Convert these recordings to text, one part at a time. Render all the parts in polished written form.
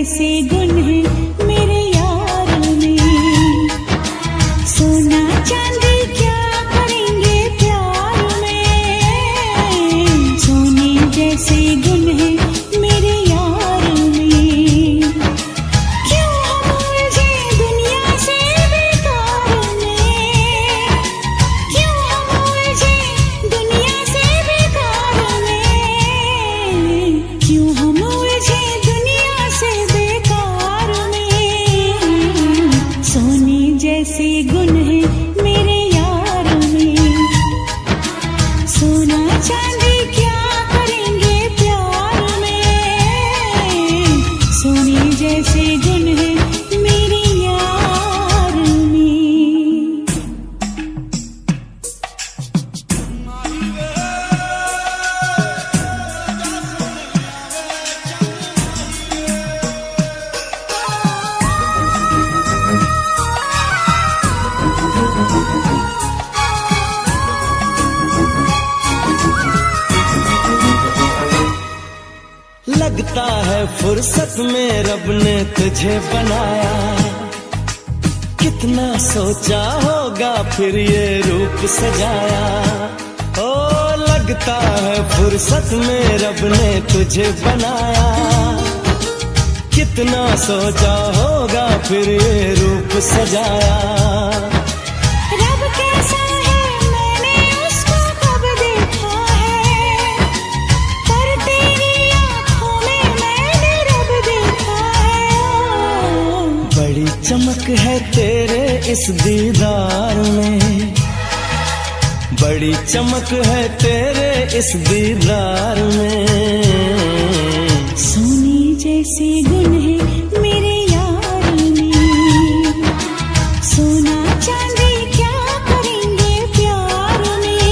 जैसे गुण है मेरे यार में। सोना चांदी क्या करेंगे प्यार में, सोने जैसे गुण है मेरे यार में। क्यों हम उलझे दुनिया से बेकार में, क्यों हम उलझे दुनिया से बेकार में, क्यों हम उलझे दुनिया से बेकार में। सोने जैसे गुण है मेरे यार में, सोना चांदी क्या करेंगे प्यार में, सोने जैसे गुण है मेरे यार में। लगता है फुर्सत में रब ने तुझे बनाया, कितना सोचा होगा फिर ये रूप सजाया। ओ लगता है फुर्सत में रब ने तुझे बनाया, कितना सोचा होगा फिर ये रूप सजाया। रब कैसा है मैंने उसको कब देखा है, पर तेरी आँखों में मैंने रब देखा है। बड़ी चमक है तेरे इस दीदार में, बड़ी चमक है तेरे इस दीदार में। सोने जैसे गुण है मेरे यार में, सोना चांदी क्या करेंगे प्यार में,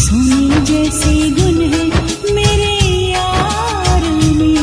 सोने जैसे गुण है मेरे यार में।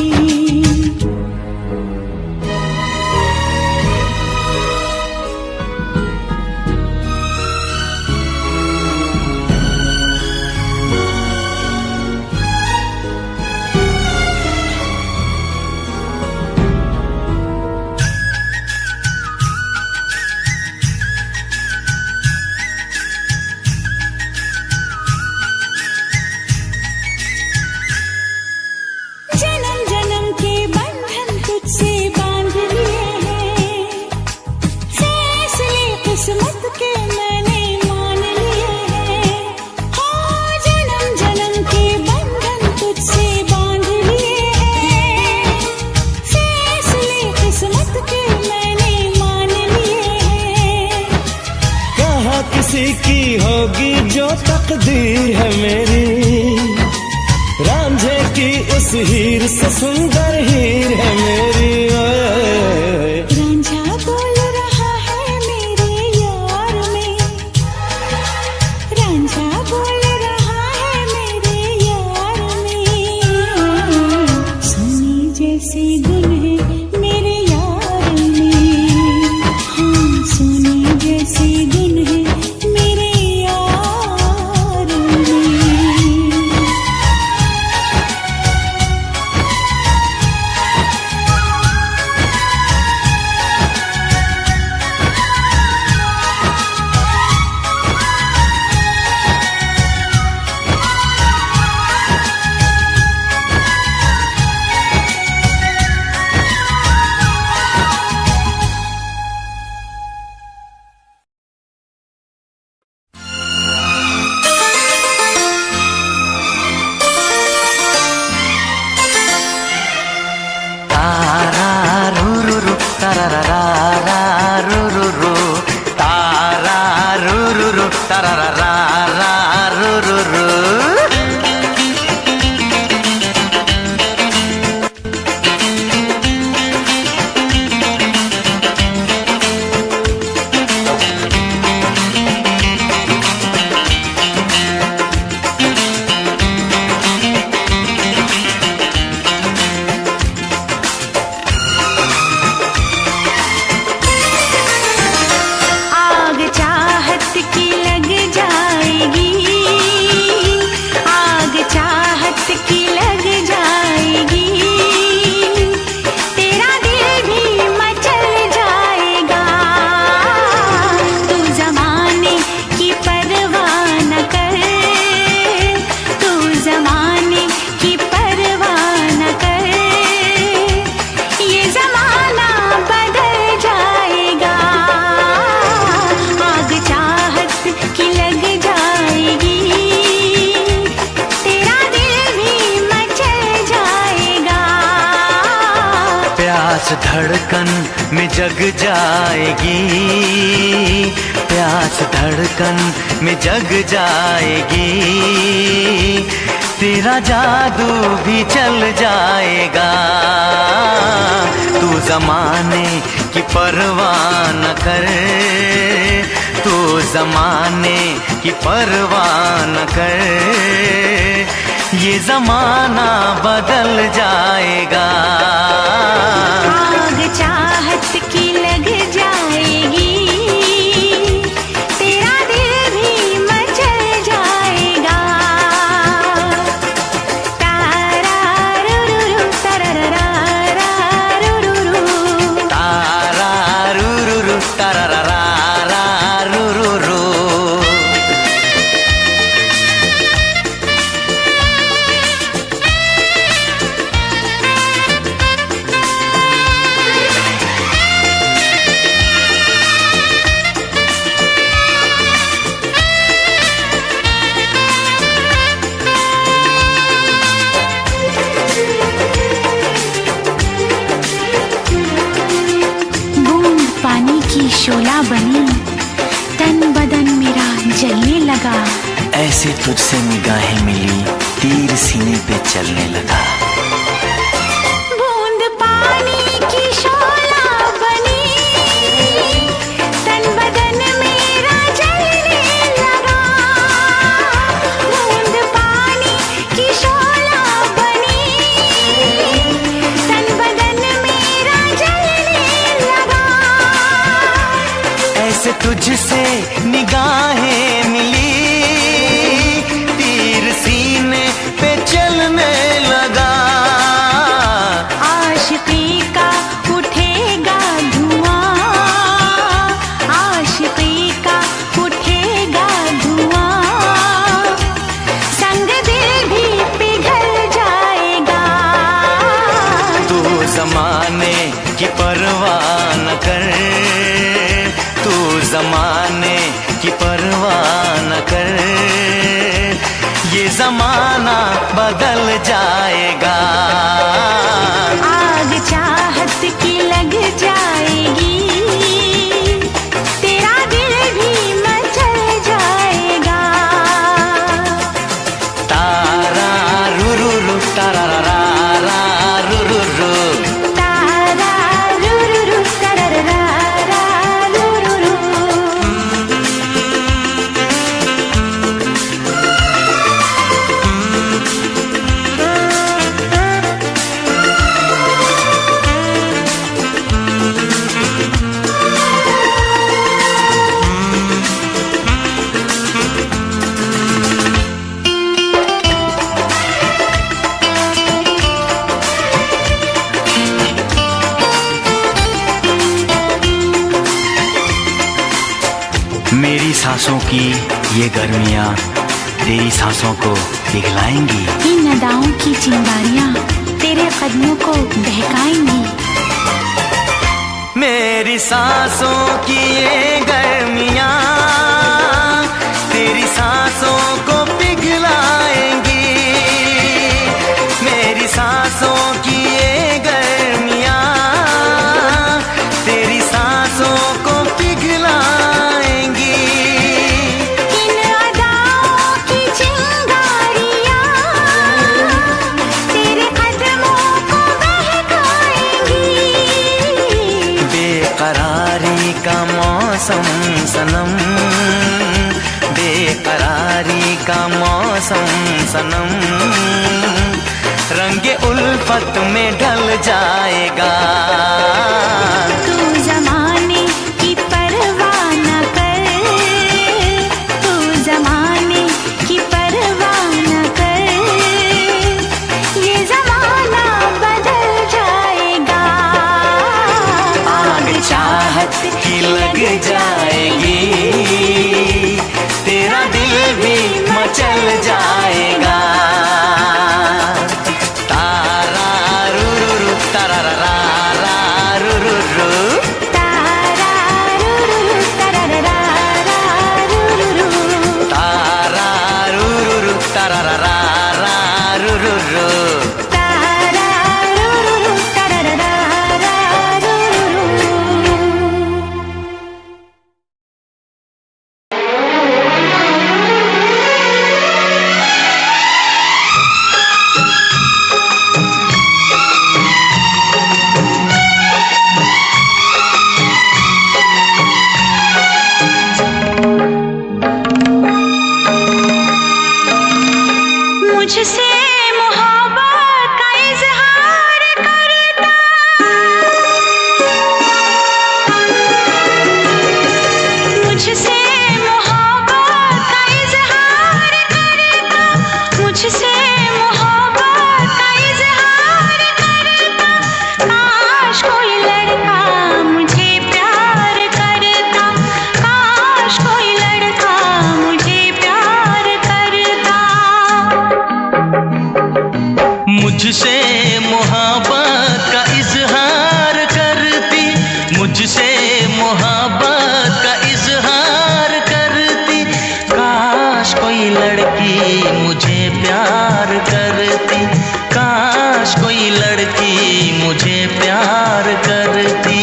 जन्म जन्म के बंधन तुझसे बांध लिए हैं, फैसले किस्मत के मैंने मान लिए हैं। हाँ जन्म जन्म के बंधन तुझसे बांध लिए हैं, फैसले किस्मत के मैंने मान लिए हैं। कहाँ किसी की होगी जो तकदीर है मेरी, रांझे की इस हीर से सुंदर हीर है मेरी। ओए रांझा बोल रहा है मेरे यार में, रांझा बोल रहा है मेरे यार में। सोने जैसे गुण है मेरे यार में, हाँ सोने जैसे गुण है मेरे यार में। प्यास धड़कन में जग जाएगी, प्यास धड़कन में जग जाएगी, तेरा जादू भी चल जाएगा। तू ज़माने की परवाह न कर, तू ज़माने की परवाह न कर, ये ज़माना बदल जाएगा। आग चाहत की लग जाएगी, तेरा दिल भी मचल जाएगा। तारा रुरुरु तरररा रुरुरु, तारा रुरुरु तरररा रुरुरु। बूंद पानी की शोला बनी, तन बदन मेरा जलने लगा। ऐसे तुझसे निगाहें मिली, तीर सीने पे चलने लगा। बूंद पानी की शोला बनी, तन बदन मेरा जलने लगा। बूंद पानी की शोला बनी, तन बदन मेरा जलने लगा। ऐसे तुझसे निगाहें मिली, तीर सीने पे चलने लगा। आशिकी का उठेगा धुआं, आशिकी का उठेगा धुआं, संग दिल भी पिघल जाएगा। तू ज़माने की परवाह न कर, तू ज़माने की परवाह न कर, ये ज़माना बदल जाएगा। आग चाहत की लग जाएगी, तेरा दिल भी मचल जाएगा। तारा रुरुरु तरररा रुरुरु, तारा रुरुरु तरररा रुरुरु। मेरी सांसों की ये गर्मियाँ तेरी सांसों को पिघलाएंगी। इन अदाओं की चिंगारियां तेरे कदमों को बहकाएंगी। मेरी सांसों की ये गर्मियाँ तेरी सांसों को पिघलाएंगी। मेरी सांसों की ये गर्मियाँ तेरी सांसों को पिघलाएंगी। इन अदाओं की चिंगारियां तेरे कदमों को बहकाएंगी। बेकरारी का मौसम सनम, बेकरारी का मौसम सनम, रंगे उल्फत में ढल जाएगा। तू ज़माने की परवाह न कर, तू ज़माने की परवाह न कर, ये ज़माना बदल जाएगा। आग चाहत की लग जाएगी, तेरा दिल भी मचल जाएगा। तारा रुरुरु तरररा रुरुरु, तारा रुरुरु तरररा रुरुरु, तारा रुरुरु तरररा रुरुरु, तारा रुरुरु तरररा मुझसे मोहब्बत का इजहार करती, मुझसे मोहब्बत का इजहार करती। काश कोई लड़की मुझे प्यार करती, काश कोई लड़की मुझे प्यार करती।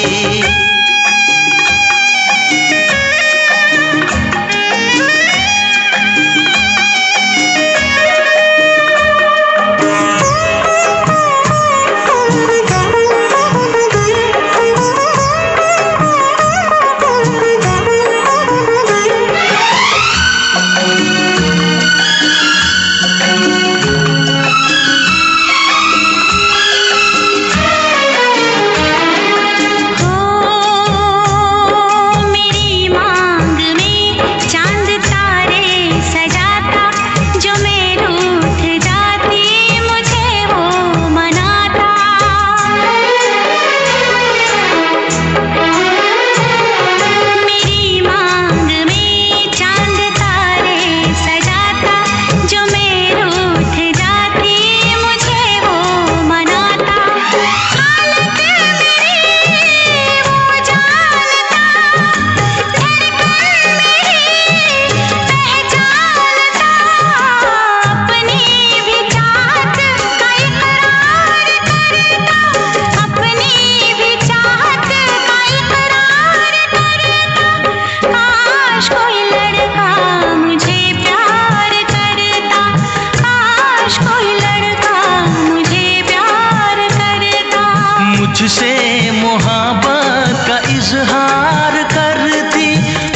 मुझसे मोहब्बत का इजहार करती,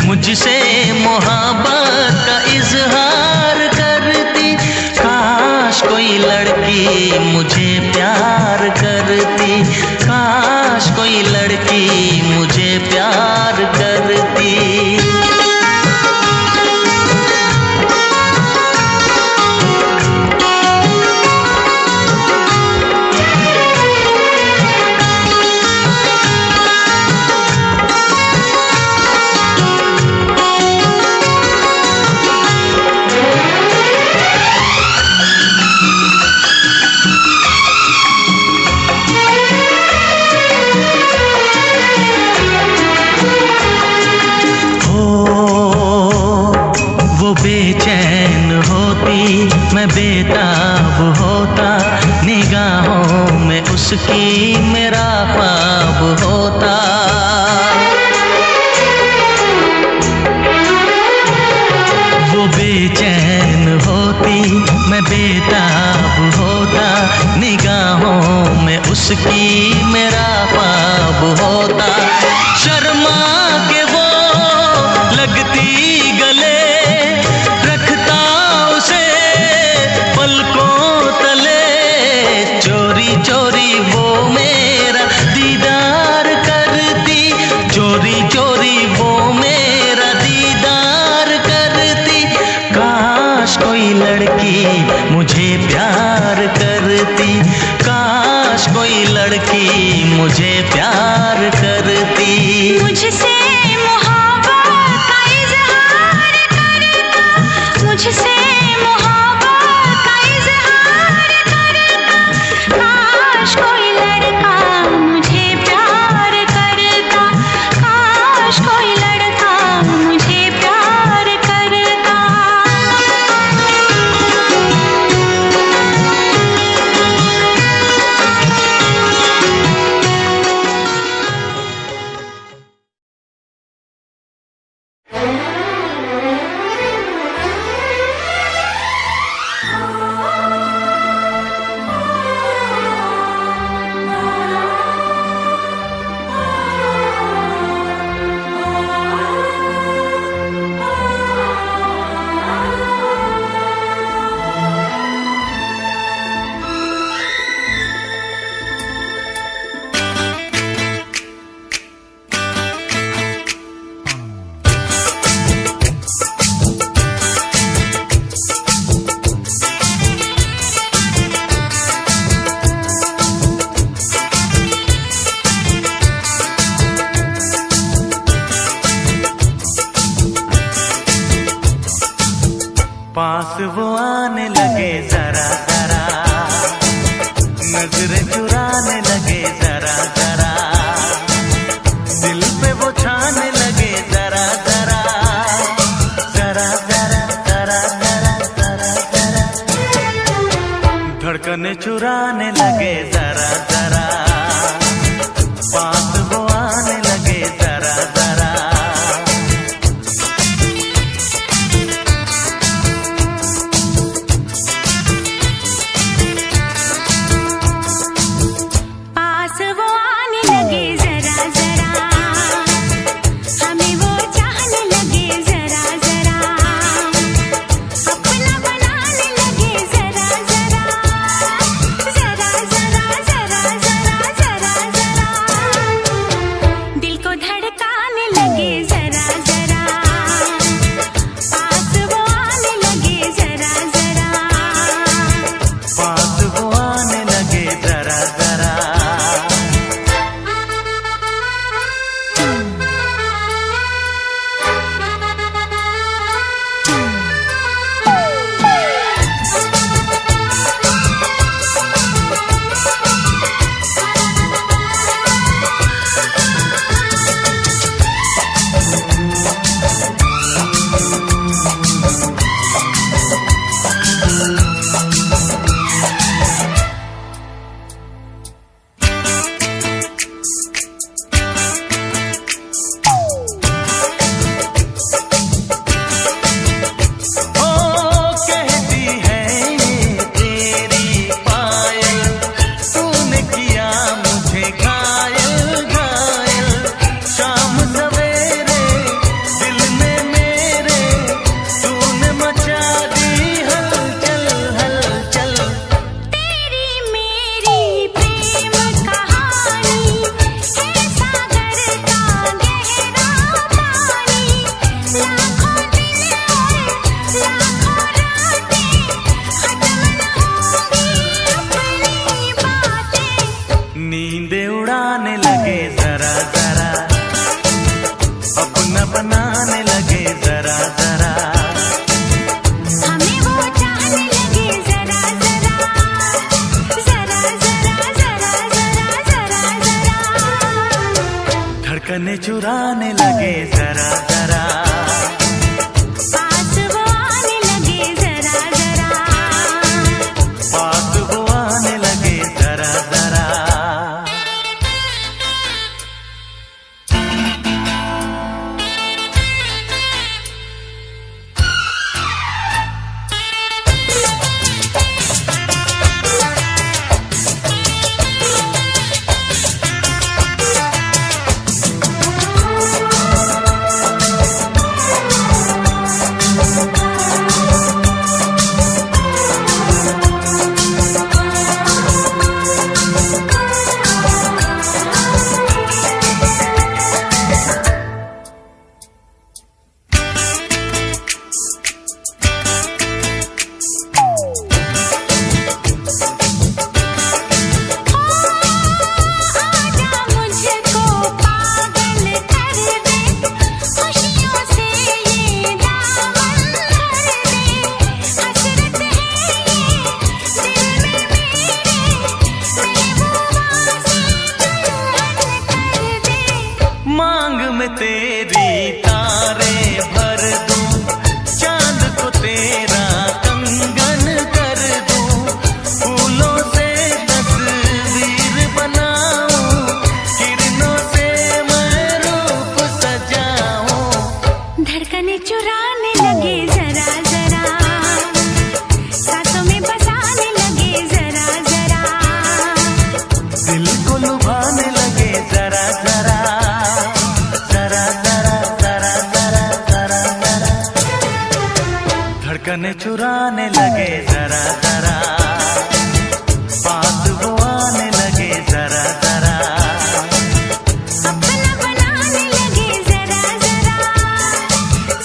मुझसे मोहब्बत का इजहार करती। काश कोई लड़की मुझे प्यार करती, काश कोई लड़की मुझे प्यार करती। बेचैन होती मैं बेताब होता, निगाहों में उसकी मेरा ख्वाब होता। वो बेचैन होती मैं बेताब होता, निगाहों में उसकी मेरा ख्वाब होता। शर्मा के वो लगती गले, पलकों तले चोरी चोरी वो मेरा दीदार करती, चोरी चोरी वो मेरा दीदार करती। काश कोई लड़की मुझे प्यार करती, काश कोई लड़की मुझे प्यार करती। मुझसे मोहब्बत का इजहार करता, मुझसे नजरें चुराने लगे जरा जरा, दिल पे वो छाने लगे जरा जरा, जरा जरा जरा जरा जरा जरा, धड़कने चुराने लगे जरा जरा, पास वो आने लगे जरा जरा। नींदे उड़ाने लगे जरा जरा, अपना बनाने लगे जरा जरा, हमें वो चाहने लगे जरा जरा, जरा जरा जरा जरा जरा जरा, धड़कने चुराने लगे जरा जरा, पास वो आने लगे जरा जरा, पास वो आने लगे जरा जरा। तेरी तारे भर दूं, चांद को तेरा कंगन कर दूं, फूलों से तस्वीर बनाऊं, किरणों से मैं रूप सजाऊं। धड़कने चुराने लगे जरा जरा, सांसों में बसाने लगे जरा जरा, दिल को लुभाने लगे जरा जरा, धड़कने चुराने लगे जरा जरा, पास वो आने लगे जरा जरा, अपना बनाने लगे जरा जरा,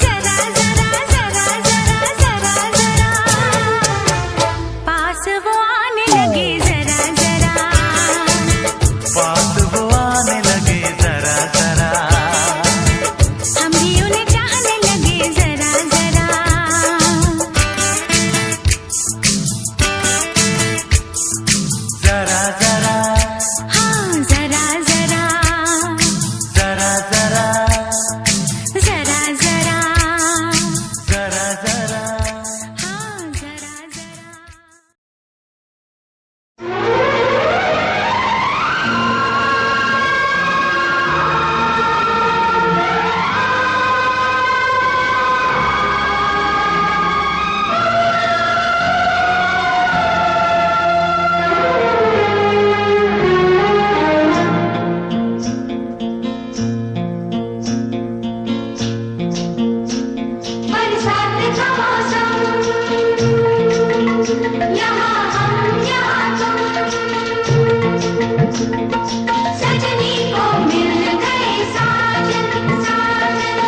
जरा जरा जरा जरा जरा जरा, पास वो आने लगे जरा जरा, पास वो आने लगे जरा जरा, हम भी उन्हें चाहने लगे जरा जरा। सजनी को मिल गए साजन साजन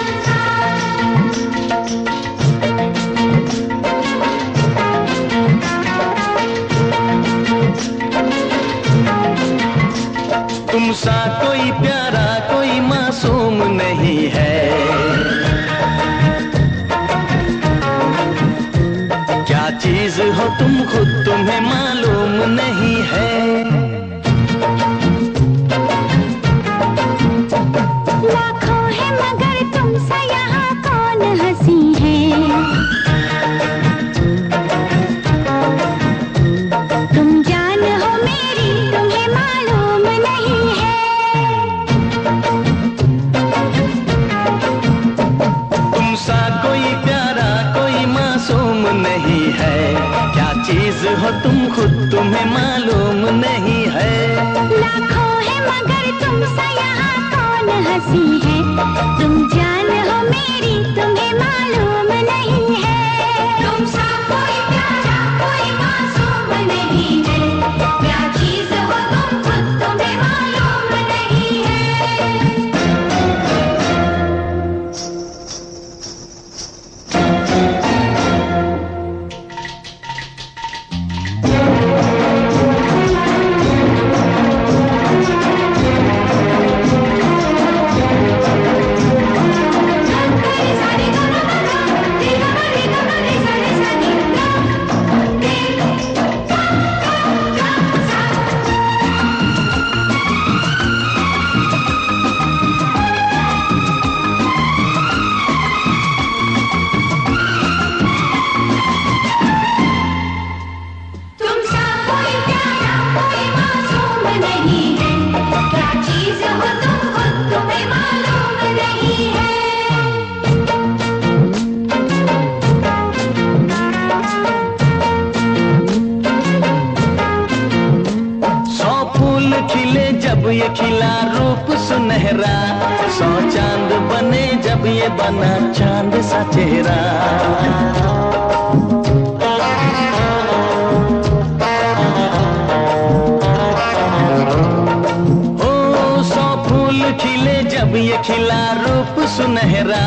तुम सा कोई प्यारा कोई मासूम नहीं है, क्या चीज हो तुम खुद तुम्हें मालूम नहीं है। लाखों है मगर तुमसे यहाँ कौन हंसी है, तुम जान हो मेरी तुम्हें मालूम नहीं है। तुम सा कोई प्यारा कोई मासूम नहीं है, क्या चीज हो तुम खुद तुम्हें मालूम नहीं है। लाखों है मगर तुमसे यहाँ कौन हंसी है, तुम जान हो मेरी तुम्हें मालूम नहीं है। तुम सा कोई प्यारा कोई मासूम नहीं है, क्या चीज हो तुम खुद तुम्हें मालूम नहीं है। तुम सा कोई प्यारा कोई मासूम नहीं है, क्या चीज हो तुम खुद तुम्हें मालूम नहीं है। सौ फूल खिले जब ये खिला रूप सुनहरा, सौ चांद बने जब ये बना चांद सा चेहरा। ओ सौ फूल खिले जब ये खिला रूप सुनहरा,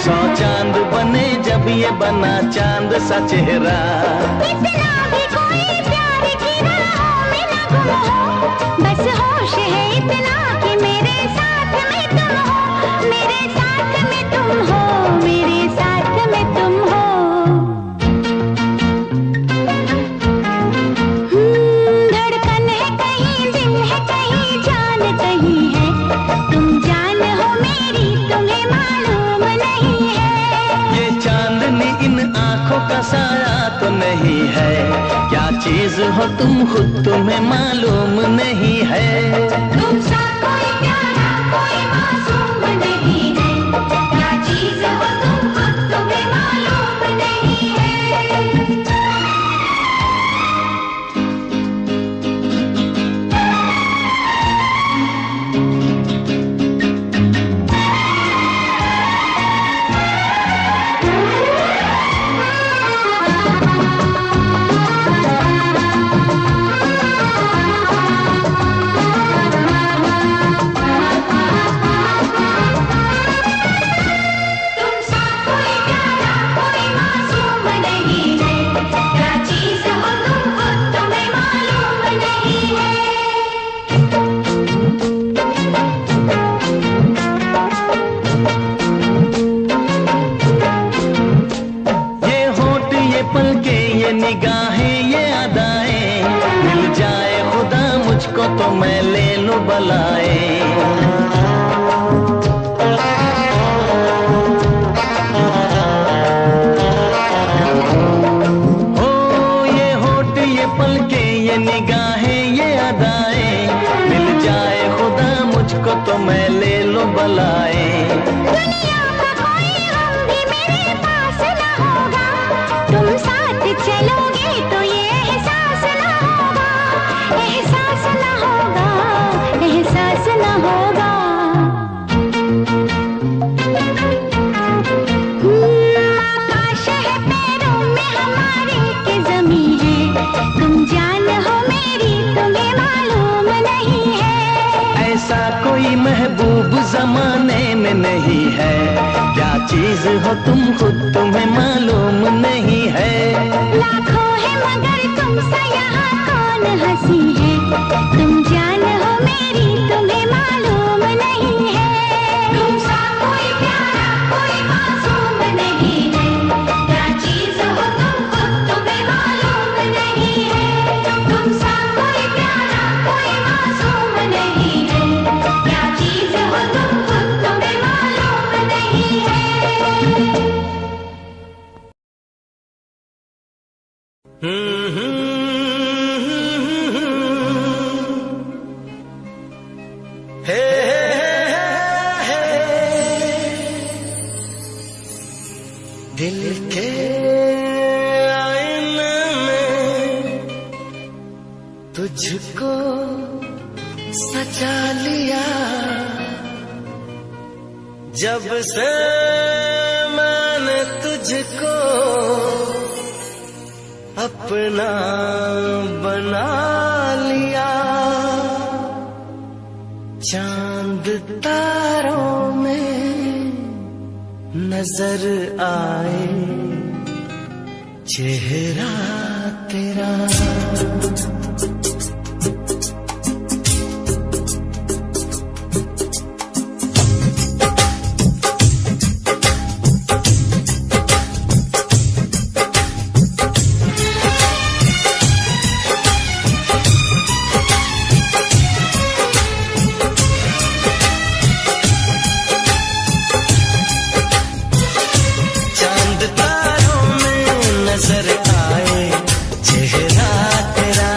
सौ चांद बने जब ये बना चांद सा चेहरा। इतना भी कोई प्यार की राहों में न गुम हो, बस होश है इतना कि मेरे साथ में तुम हो, मेरे साथ में तुम हो, मेरे साथ में तुम हो। धड़कन है कहीं दिल है कहीं जान कहीं है, तुम जान हो मेरी तुम्हें मालूम नहीं है। ये चांदनी इन आंखों का साया तो नहीं है, क्या चीज हो तुम खुद तुम्हें मालूम नहीं है। तुम सा कोई प्यारा कोई मासूम नहीं है, क्या चीज हो तुम खुद तुम्हें मालूम नहीं है। तुम सा कोई प्यारा कोई मासूम नहीं है, क्या चीज हो तुम खुद तुम्हें मालूम नहीं है। ये होठ ये पलके ये निगाहें ये अदाएं, मिल जाए खुदा मुझको तो मैं ले लूं बलाए। ओ ये होठ ये पलके ये निगाहें ये अदाएं, मिल जाए खुदा मुझको तो मैं ले लूं बलाए। दुनिया का कोई गम भी मेरे पास न होगा, तुम साथ चलोगे तो ये एहसास न होगा, एहसास न होगा, एहसास न होगा। आकाश है पैरों में हमारे के ज़मीं है, तुम जान हो मेरी तुम्हें मालूम नहीं है। जमाने में नहीं है। क्या चीज हो तुम खुद तुम्हें मालूम नहीं है। लाखों है मगर तुमसे यहाँ कौन हंसी है। तुम जान हो मेरी तुम्हें मालूम नहीं है। तुमसा कोई प्यारा कोई मासूम नहीं है। क्या चीज हो तुम खुद तुम्हें मालूम नहीं है। तुमसा कोई प्यारा कोई मासूम नहीं है। क्या चीज हो तुम खुद तुम्हें मालूम नहीं है। हे दिल के आईने में तुझको सजा लिया। जब से मैंने तुझको अपना बना लिया। चांद तारों में नजर आए चेहरा तेरा। चांद तारों में नजर आए चेहरा तेरा।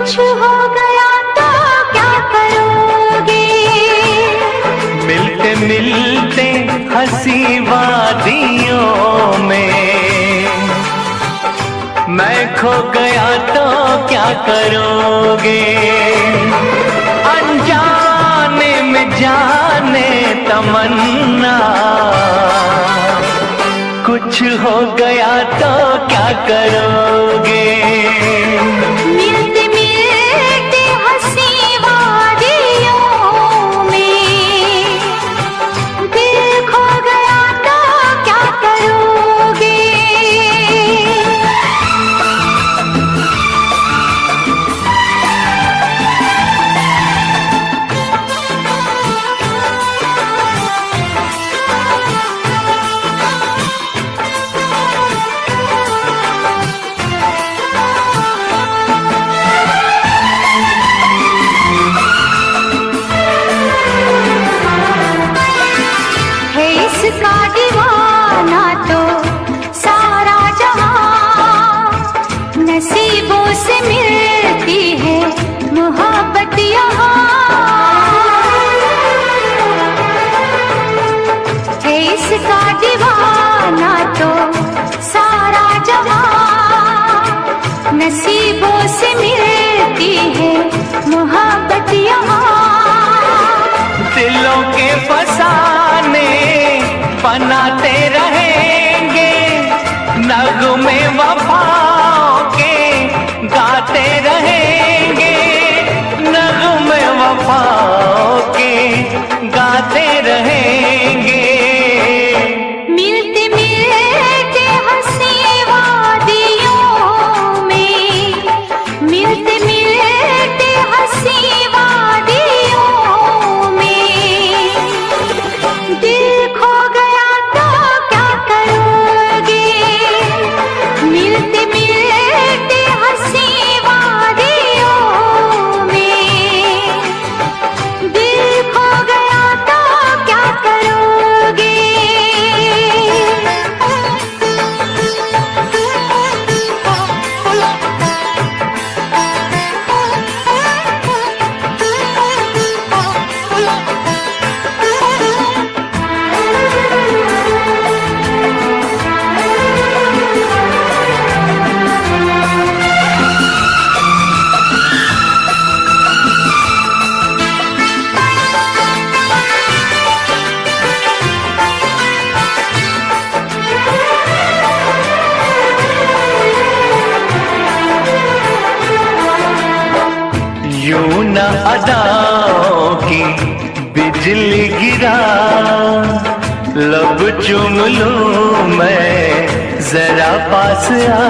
कुछ हो गया तो क्या करोगे? मिलते मिलते हंसी वादियों में मैं खो गया तो क्या करोगे? अनजाने में जाने तमन्ना, कुछ हो गया तो क्या करोगे? मिलते मिलते हंसी वादियों में दिल खो गया तो क्या करोगे? है इसका दीवाना तो सारा जहां, नसीबों से मिलती है मोहब्बत यहाँ। है इसका दीवाना तो सारा जहां, नसीबों से मिलती है मोहब्बत यहाँ। दिलों के फसाने बनाते रहेंगे, नगमे वफाओं के गाते रहेंगे, नगमे वफाओं के गाते रहेंगे। मिलते मिलते हंसी वादियों में, मिलते मिलते हंसी वादियों में दिल खो गया तो क्या करोगे? मिलते मिलते हंसी वादियों में दिल खो गया तो क्या करोगे? यूं न अदाओं की बिजली गिरा, लब चूम लूं मैं जरा पास आ।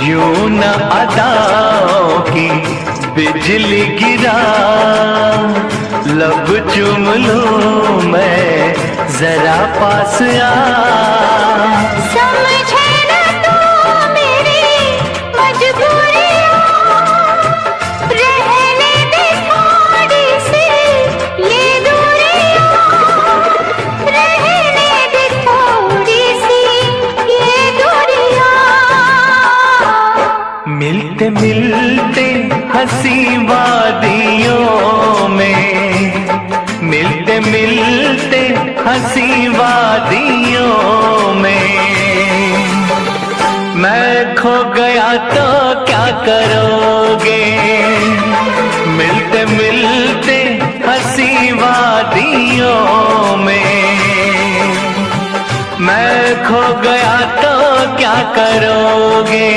यूं न अदाओं की बिजली गिरा, लब चूम लूं मैं जरा पास आ। समझे न तू मेरी मजबूरियां, रहने दे थोड़ी सी ये दूरियां, रहने दे थोड़ी सी ये दूरियां। मिलते मिलते हंसी वादियों में, मिलते मिलते हंसी वादियों में मैं खो गया तो क्या करोगे? मिलते मिलते हंसी वादियों में मैं खो गया तो क्या करोगे?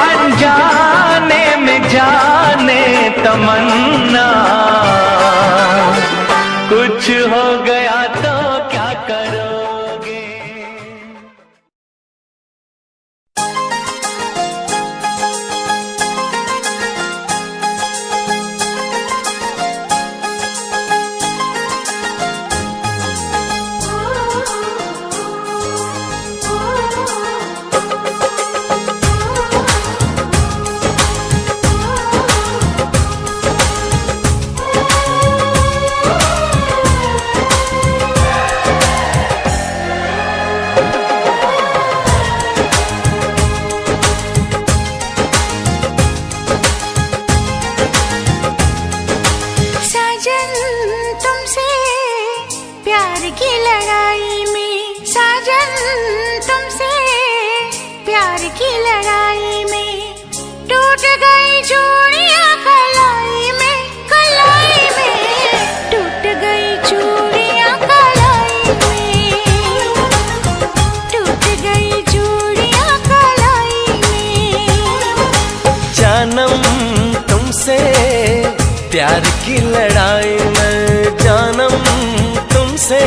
अनजाने में जाने तमन्ना, कुछ हो गया तो क्या करोगे? प्यार की लड़ाई में जानम तुमसे,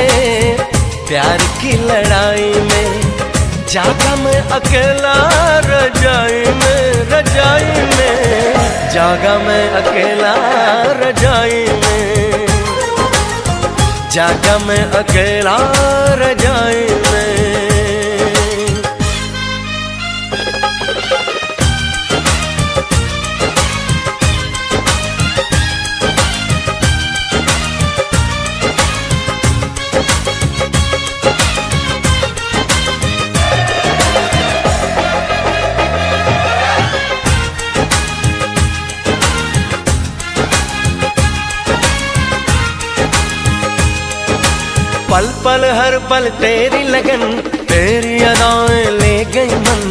प्यार की लड़ाई में जागा मैं अकेला रजाई में, रजाई में जागा मैं अकेला रजाई में, जागा मैं अकेला रजाई में। पल पल हर पल तेरी लगन, तेरी अदाएं ले गई मन,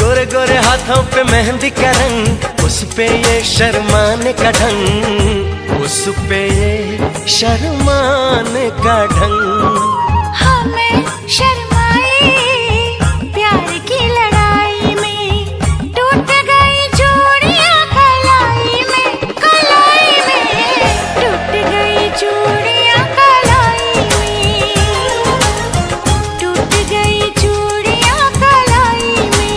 गोरे गोरे हाथों पे मेहंदी का रंग, उस पे ये शर्माने का ढंग, उस पे ये शर्माने का ढंग। हमें शर्माए प्यार की लड़ाई में, टूट गई चूड़ियां कलाई में, कलाई में टूट गई चूड़ियां कलाई में, टूट गई चूड़ियां कलाई में।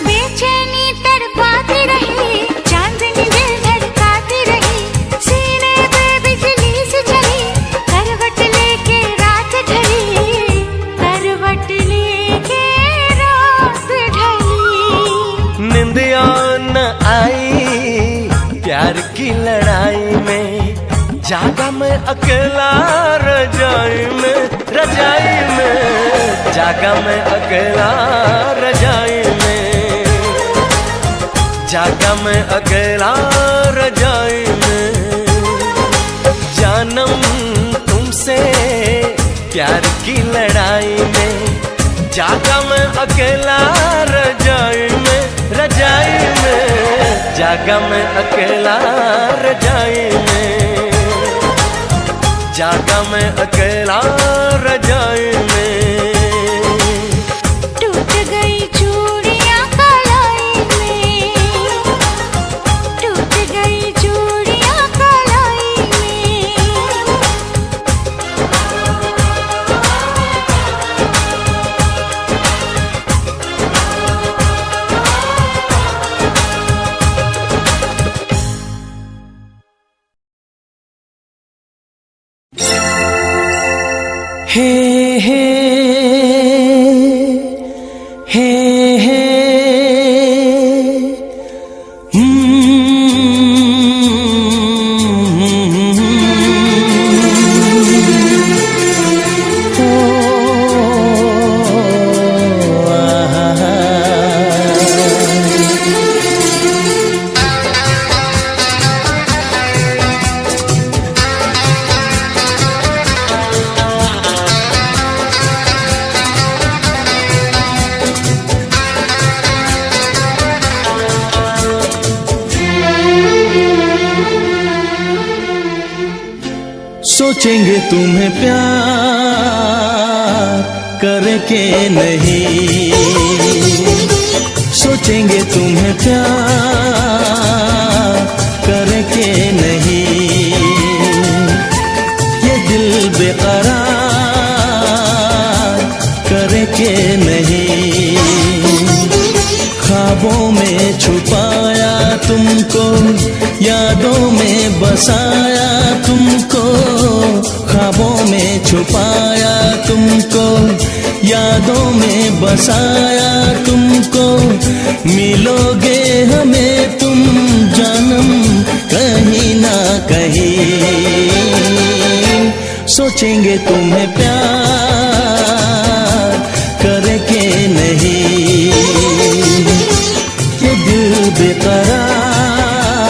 बेचैनी तड़पाती रही, चांदनी दिल धड़काती रही, सीने पे बिजली सी चली, करवट लेके रात ढली, करवट लेके रात ढली। निंदिया न आई प्यार की लड़ाई में, जागा मैं अकेला रजाई में, रजाई में जागा मैं अकेला रजाई में, जागा मैं अकेला रजाई में। जानम तुमसे प्यार की लड़ाई में, जागा मैं अकेला रजाई में, रजाई में जागा मैं अकेला रजाई में, जागा मैं अकेला रजाई में। टूट गई चूड़ियां कलाई में, टूट गई चूड़ियां कलाई में। हे हे हे हे सोचेंगे तुम्हें प्यार करके नहीं, सोचेंगे तुम्हें प्यार करके नहीं, ये दिल बेकरार करके नहीं। ख्वाबों में छुपाया तुमको, यादों में बसाया तुमको, ख्वाबों में छुपाया तुमको, यादों में बसाया तुमको। मिलोगे हमें तुम जानम कहीं ना कहीं, सोचेंगे तुम्हें प्यार करके नहीं, ये दिल बेकरार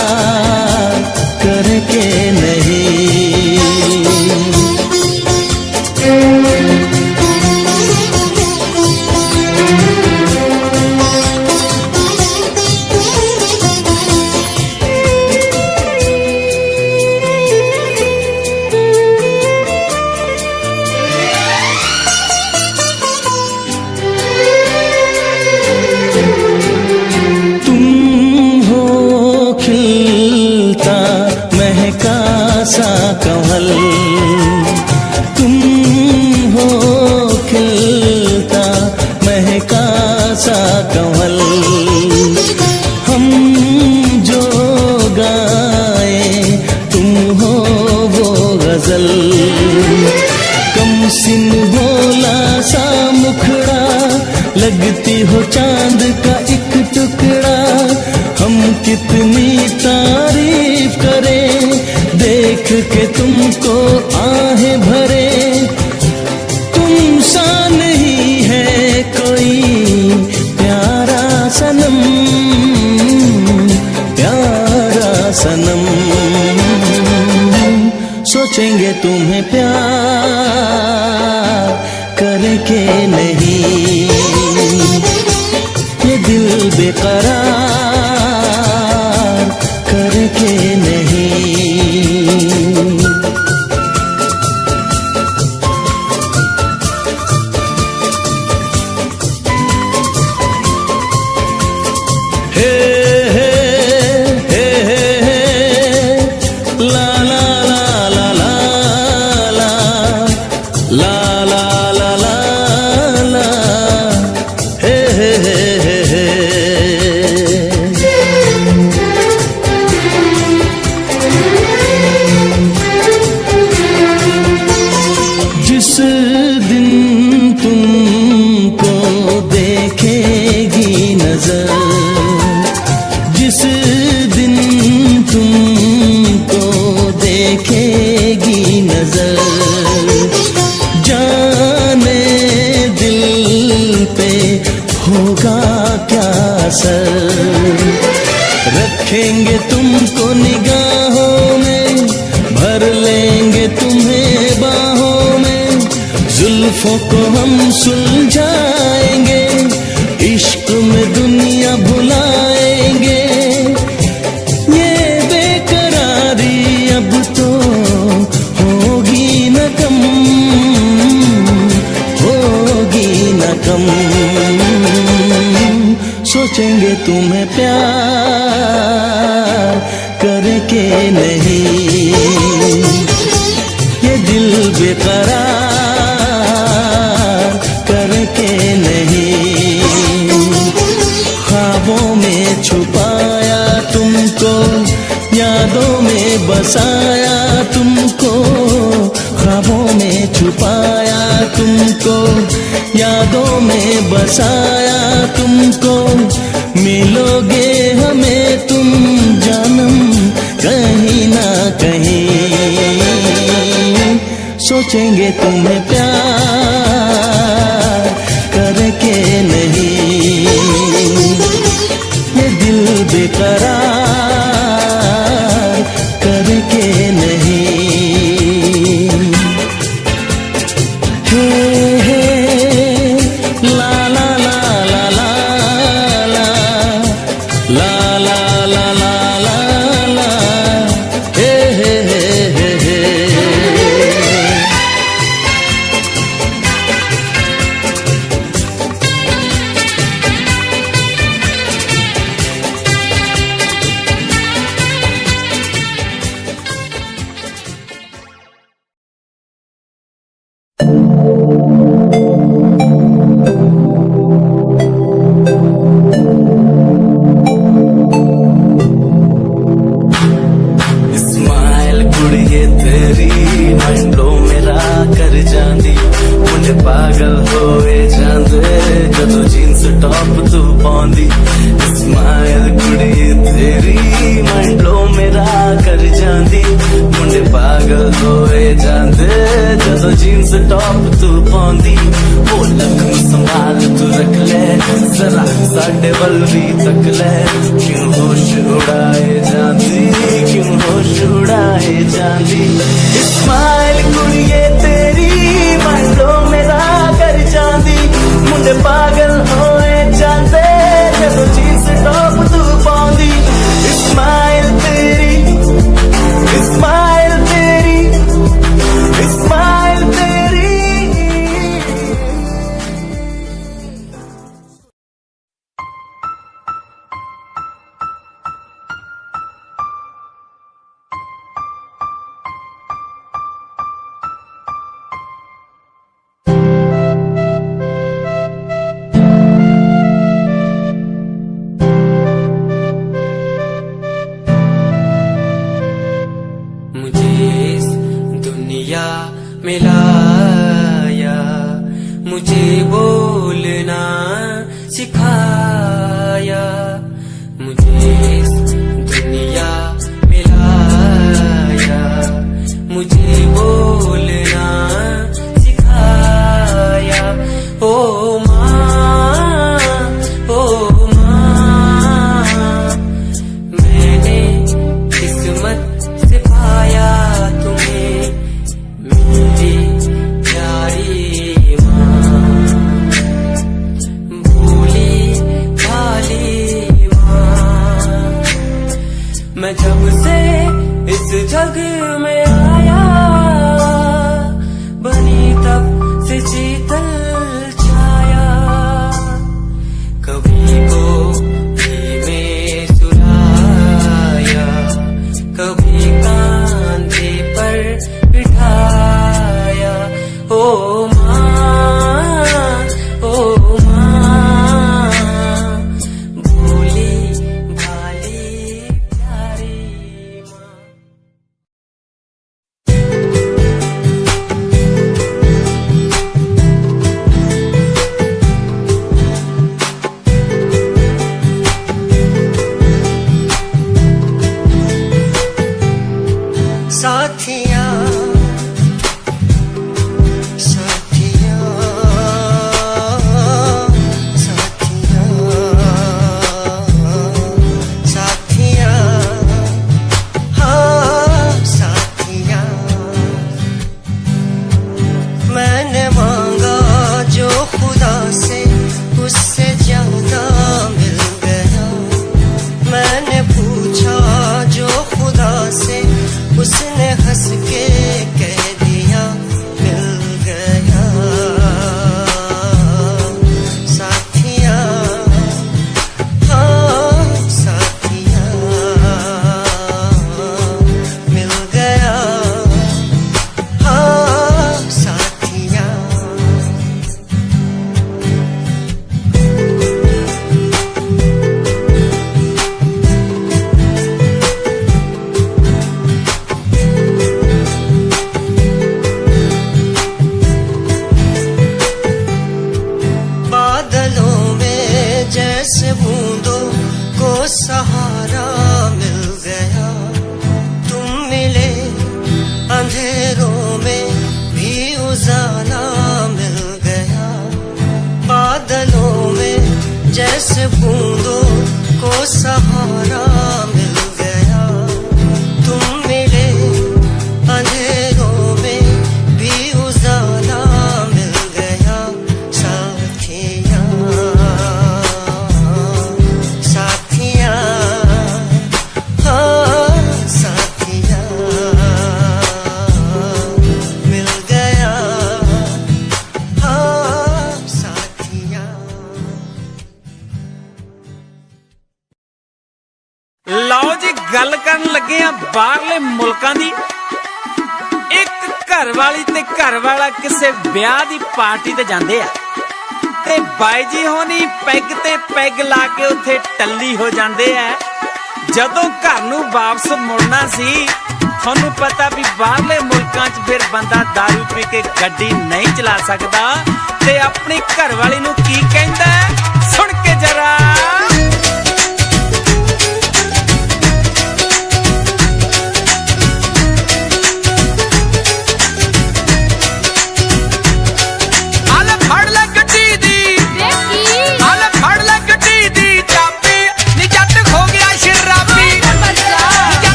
कंवल, हम जो गाए तुम हो वो गजल। कम सिन भोला सा मुखड़ा, लगती हो चांद का एक टुकड़ा। हम कितनी तारीफ करें, देख के तुमको आहें भरे। तुम सा नहीं है कोई प्यारा सनम, प्यारा सनम। सोचेंगे तुम्हें प्यार करके नहीं, ये दिल बेकरार करके नहीं। हे हे हे हे हे ला ला ला ला ला ला ला ला ला ला हे हे हे हे। जिस दिन तुमको देखेगी नजर, जिस दिन तुमको देखेगी नजर, जाने दिल पे होगा क्या असर। रखेंगे तुमको निगाहों में, भर लेंगे तुम्हें बाहों में। जुल्फों को हम सुलझाएंगे, इश्क में दुनिया भुलाएंगे। ये बेकरारी अब तो होगी न कम, होगी न कम। सोचेंगे तुम्हें प्यार करके नहीं, ये दिल बेकरार करके नहीं। ख्वाबों में छुपाया तुमको, यादों में बसाया तुमको। ख्वाबों में छुपाया तुमको, यादों में बसाया तुमको। मिलोगे हमें तुम जानम कहीं ना कहीं। सोचेंगे तुम्हें प्यार करके नहीं, ये दिल बेकरार करके नहीं। हे हे ला ला ला ला ला ला ला ला ला ला ला हे हे हे हे। स्माइल कुड़िए तेरी मंडो मेरा कर जांदी, मुझे पागल होए जांदे जदों जीन्स टॉप तू पाउंदी। स्माइल कुड़िए तेरी मंडो मेरा कर जांदी, मुझे पागल होए जांदे जदों जीन्स टॉप तू पाउंदी। वो लख संभाल तू रख ले, जरा साडे वल भी तक ले। क्यों होश उड़ाए जांदी, क्यों होश उड़ाए जांदी। स्माइल कुड़िए तेरी मंडो मेरा कर जांदी, मुंडे पागल होए जांदे जदों जीन्स टॉप तू पाउंदी। स्माइल तेरी, स्माइल तेरी, स्माइल तेरी। जैसे बूंदों को सहारा मिल गया, तुम मिले अंधेरों में भी उजाला मिल गया। साथिया साथिया हाँ साथिया मिल गया हाँ साथिया। ਲਓ ਜੀ ਗੱਲ ਕਰਨ ਲੱਗੇ ਆ ਬਾਹਰਲੇ ਮੁਲਕਾਂ ਦੀ। ਇੱਕ ਘਰ ਵਾਲੀ ਤੇ ਘਰ ਵਾਲਾ ਕਿਸੇ ਵਿਆਹ ਦੀ ਪਾਰਟੀ ਤੇ ਜਾਂਦੇ ਆ ਤੇ ਬਾਈ ਜੀ ਹੋਣੀ ਪੈਗ ਤੇ ਪੈਗ ਲਾ ਕੇ ਉੱਥੇ ਟੱਲੀ ਹੋ ਜਾਂਦੇ ਆ। ਜਦੋਂ ਘਰ ਨੂੰ ਵਾਪਸ ਮੁੜਨਾ ਸੀ, ਤੁਹਾਨੂੰ ਪਤਾ ਵੀ ਬਾਹਰਲੇ ਮੁਲਕਾਂ 'ਚ ਫਿਰ ਬੰਦਾ ਦਾਰੂ ਪੀ ਕੇ ਗੱਡੀ ਨਹੀਂ ਚਲਾ ਸਕਦਾ ਤੇ ਆਪਣੀ ਘਰ ਵਾਲੀ ਨੂੰ ਕੀ ਕਹਿੰਦਾ ਸੁਣ ਕੇ ਜਰਾ।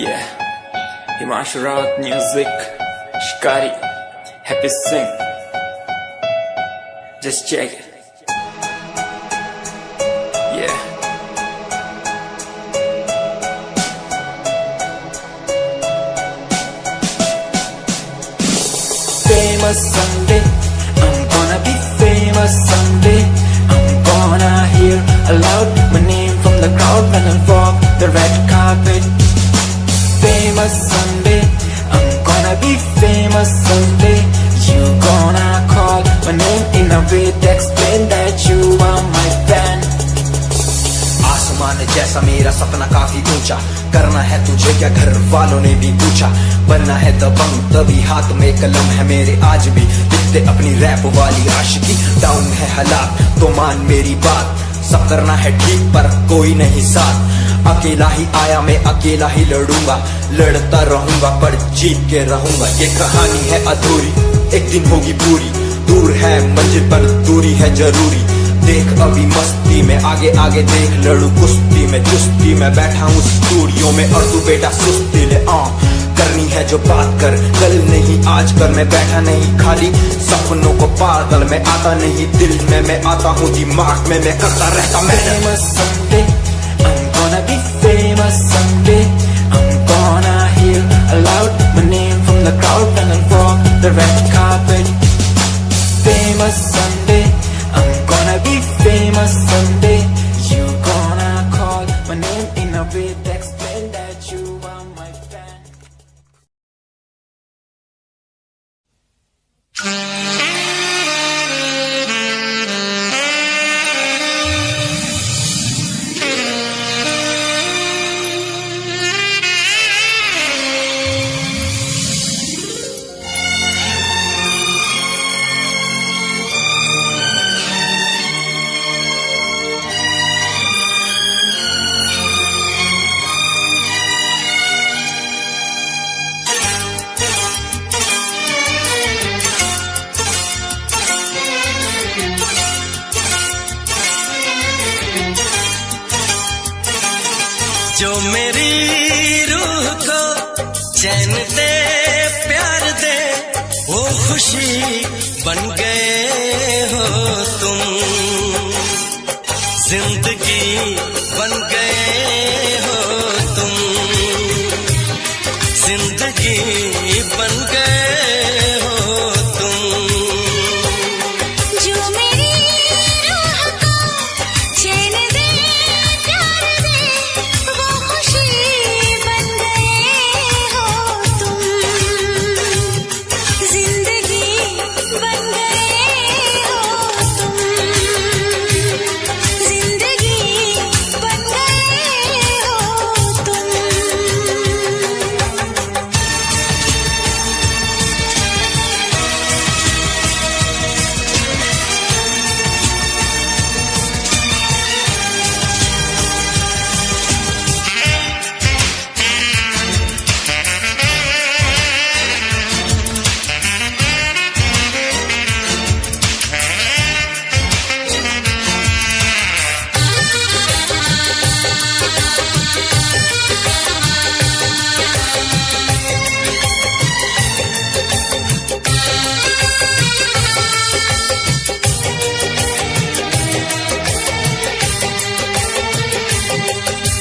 Yeah, Himanshu Rawat music, Shikari, Happy Singh. Just check it. Yeah. Famous someday, I'm gonna be famous someday. I'm gonna hear aloud my name from the crowd when I walk the red carpet. Famous someday, I'm gonna be famous someday. You gonna call my name in a way to explain that you are my fan. आसमान जैसा मेरा सपना काफी ऊंचा, करना है तुझे क्या घर वालों ने भी पूछा। बनना है दबंग तभी हाथ में कलम है मेरे आज भी लिखते अपनी रैप वाली आशिकी। डाउन है हालात तो मान मेरी बात, सब करना है ठीक पर कोई नहीं साथ। अकेला ही आया मैं अकेला ही लड़ूंगा, लड़ता रहूंगा पर जीत के रहूंगा। ये कहानी है अधूरी एक दिन होगी पूरी, दूर है मंजिल पर दूरी है जरूरी। देख अभी मस्ती में आगे आगे देख, लड़ू कुश्ती में चुस्ती में बैठा हूँ स्टूडियो में और तू बेटा सुस्ती ले। करनी है जो बात कर, कल नहीं आज कर। मैं बैठा नहीं खाली सपनों को पागल में आता नहीं, दिल में मैं आता हूँ दिमाग में मैं करता रहता मैं। Gonna be famous someday. I'm gonna hear aloud my name from the crowd when I walk the red carpet. Famous someday, I'm gonna be famous someday. You gonna call my name in a way to explain that you are my fan. जो मेरी रूह को चैन दे प्यार दे वो खुशी बन गए हो तुम, जिंदगी बन गए हो तुम, जिंदगी बन गए हो तुम। जो मेरी रूह को चैन दे प्यार दे वो खुशी बन गए हो तुम, जिंदगी बन गए हो तुम, जिंदगी बन गए हो तुम।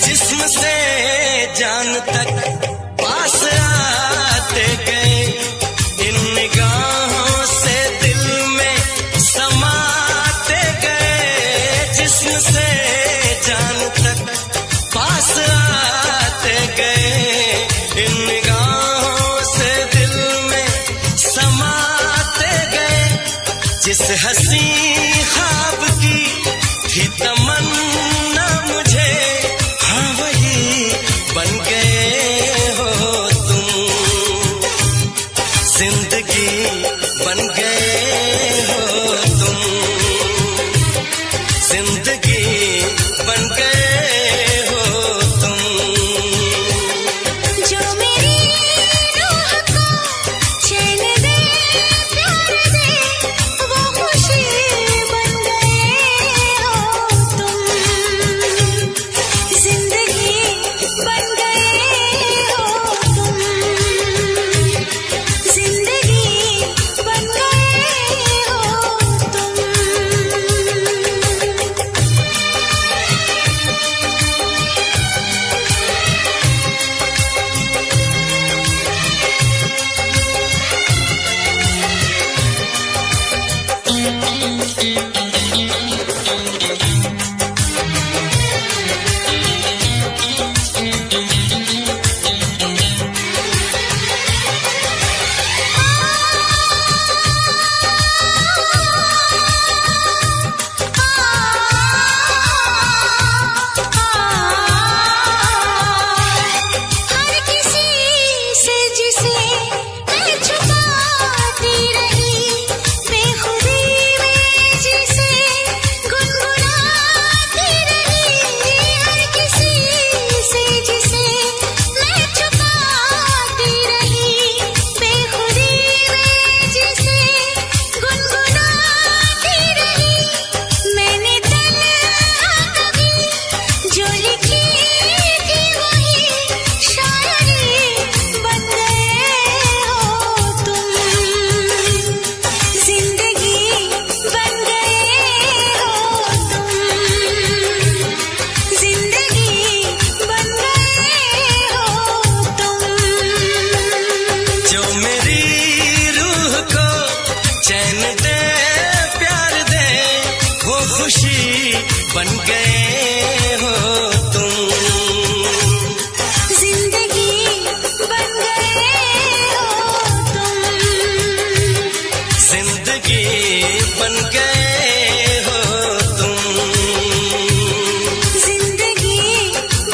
जिस्म से जान तक पास आते गए, इन निगाहों से दिल में समाते गए। जिस्म से जान तक पास आते गए, इन निगाहों से दिल में समाते गए। जिस हसी ख्वाब की थी तमन्ना मुझे, हाँ वही बन गए हो तुम, जिंदगी बन गए हो तुम, जिंदगी बन गए हो तुम। जो मेरी रूह को चैन दे प्यार दे वो खुशी बन गए हो तुम, जिंदगी बन गए हो तुम, जिंदगी बन गए हो तुम। हर किसी से जिसे मैं छुपाती रही, बेखुदी में जिसे गुनगुनाती रही। हर किसी से जिसे मैं छुपाती रही, बेखुदी में जिसे गुनगुनाती रही। मैंने तन्हा कभी जो लिखी थी वही शायरी बन गए हो तुम, जिंदगी बन गए हो तुम, जिंदगी बन गए हो तुम। जो मेरी रूह को चैन दे प्यार दे वो खुशी बन गए हो तुम, जिंदगी बन गए हो तुम, जिंदगी बन गए हो तुम, जिंदगी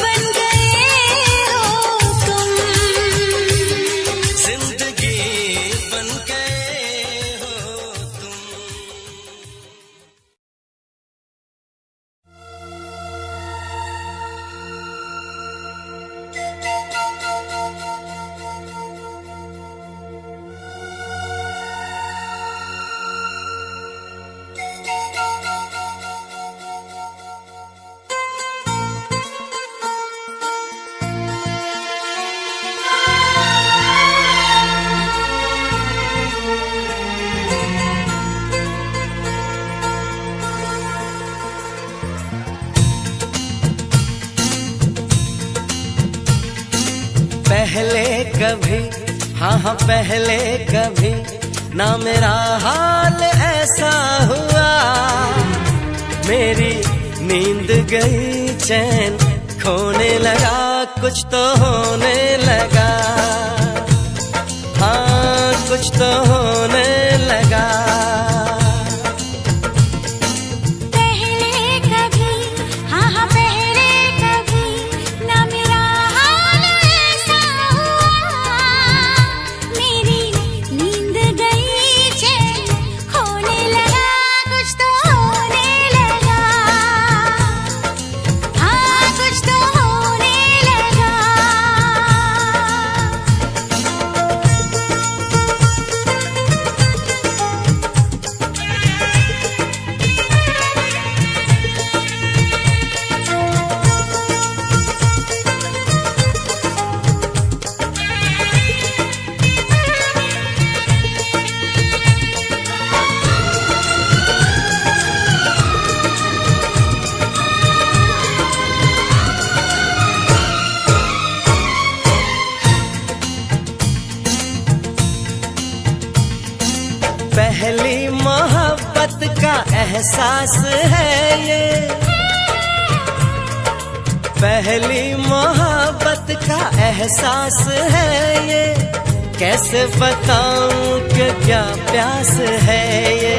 बन गए हो तुम। जिंदगी बन गए हो तुम। कभी, हाँ हाँ पहले कभी ना मेरा हाल ऐसा हुआ। मेरी नींद गई, चैन खोने लगा, कुछ तो होने लगा, हाँ कुछ तो होने लगा। पहली मोहब्बत का एहसास है ये, पहली मोहब्बत का एहसास है ये। कैसे बताऊं कि क्या प्यास है ये।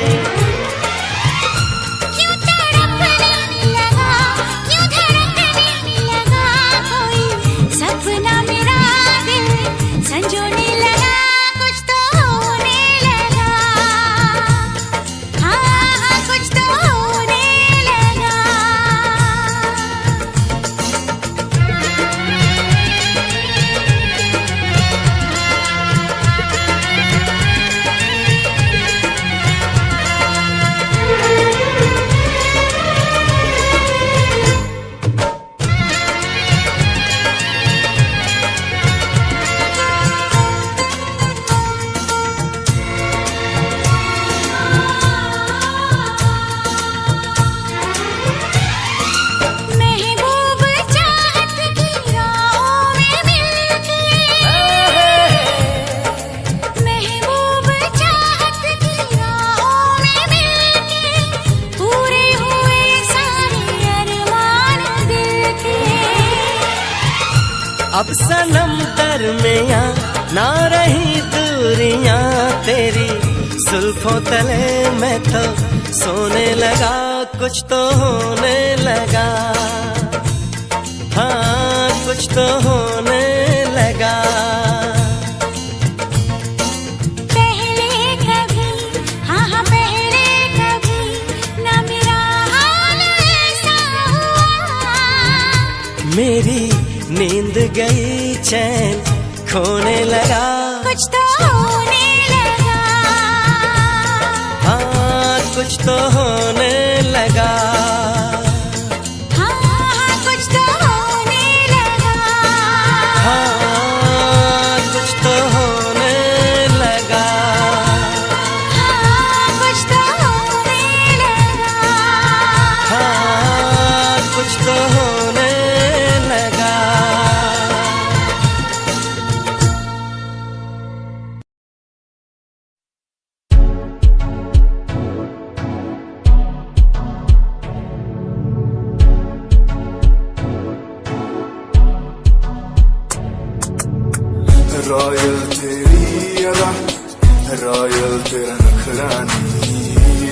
क्यों तड़पने लगा, क्यों धड़कने लगा, कोई सपना मेरा दिल संजोने लगा, कुछ तो होने लगा, हाँ कुछ तो होने लगा। महबूब चाहत की राहों में मिलके, महबूब चाहत की राहों में मिलके, पूरे हुए सारे अरमान दिल के। अब सनम दरमियां ना रही दूरियां तेरी, जुल्फों तले मैं तो सोने लगा, कुछ तो होने लगा, हाँ कुछ तो होने लगा। पहले कभी, हाँ पहले कभी ना मेरा हाल ऐसा हुआ। मेरी नींद गई, चैन खोने लगा, कुछ तो होने लगा, हाँ कुछ तो होने लगा, हाँ कुछ तो होने लगा, हाँ कुछ तो होने लगा, हाँ कुछ तो होने लगा। हाँ कुछ तो होने लगा। रॉयल तेरी अदा, रॉयल तेरा नखरानी,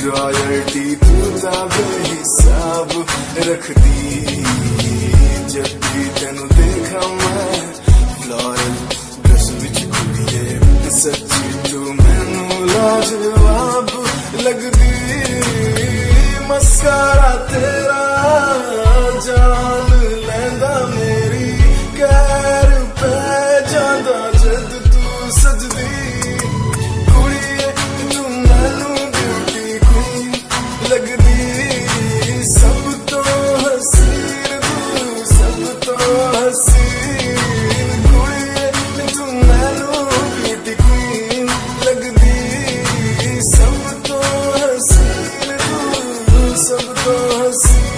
रॉयल्टी तू ता बेहिसाब रखदी। जब भी तेनू देखा मैं फ्लोरल ड्रेस विच कुड़िए, सच्ची तू मैनू लाजवाब लगदी। मस्कारा तेरा जान लैंदा मेरी, कैर पै जांदा जद तू सजदी। कुड़िए तू मैनू ब्यूटी क्वीन लगदी, सब तो हसीन तू, सब तो हसीन। कुड़िए तू मैनू ब्यूटी क्वीन लगदी, सब तो हसीन तू, सब तो हसीन।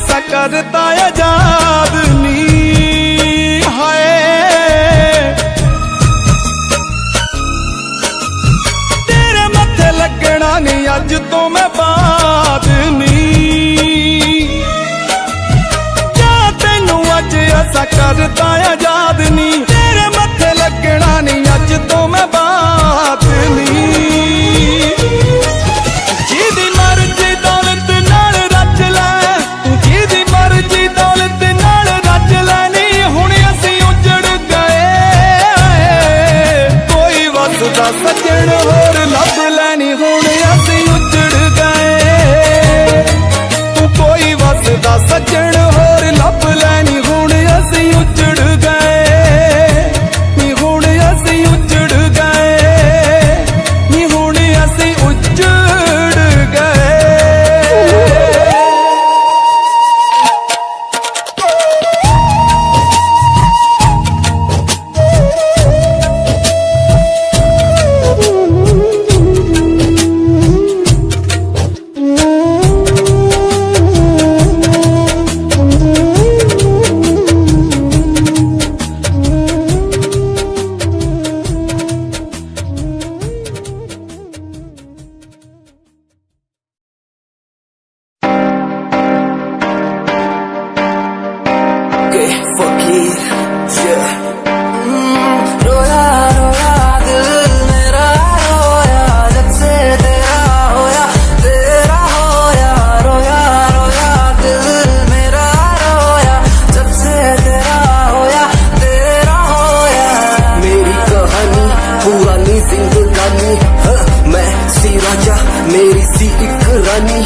ऐसा करता आजाद नी हाय तेरे मत्थे लगना नहीं अज तो मैं बात नी क्या तेनू अज ऐसा करता आजाद नी तेरे मत्थे लगना नहीं अज तो मैं बात नी जिदी मर्जी दौलत नाल रच लै तू जिदी मर्जी दौलत नाल रच लैनी हुण असीं उजड़ गए कोई वसदा सजण होर लभ लैनी हुण असीं उजड़ गए तू कोई वसदा सजण होर लभ लैनी हुण असीं उजड़ गए नी हुण असीं उजड़ गए नी हुण असीं उजड़ गए रोया रोया दिल मेरा रोया जब से तेरा होया रोया रोया दिल मेरा रोया जब से तेरा होया मेरी कहानी पुरानी जिंदगानी मैं सी राजा मेरी सी एक रानी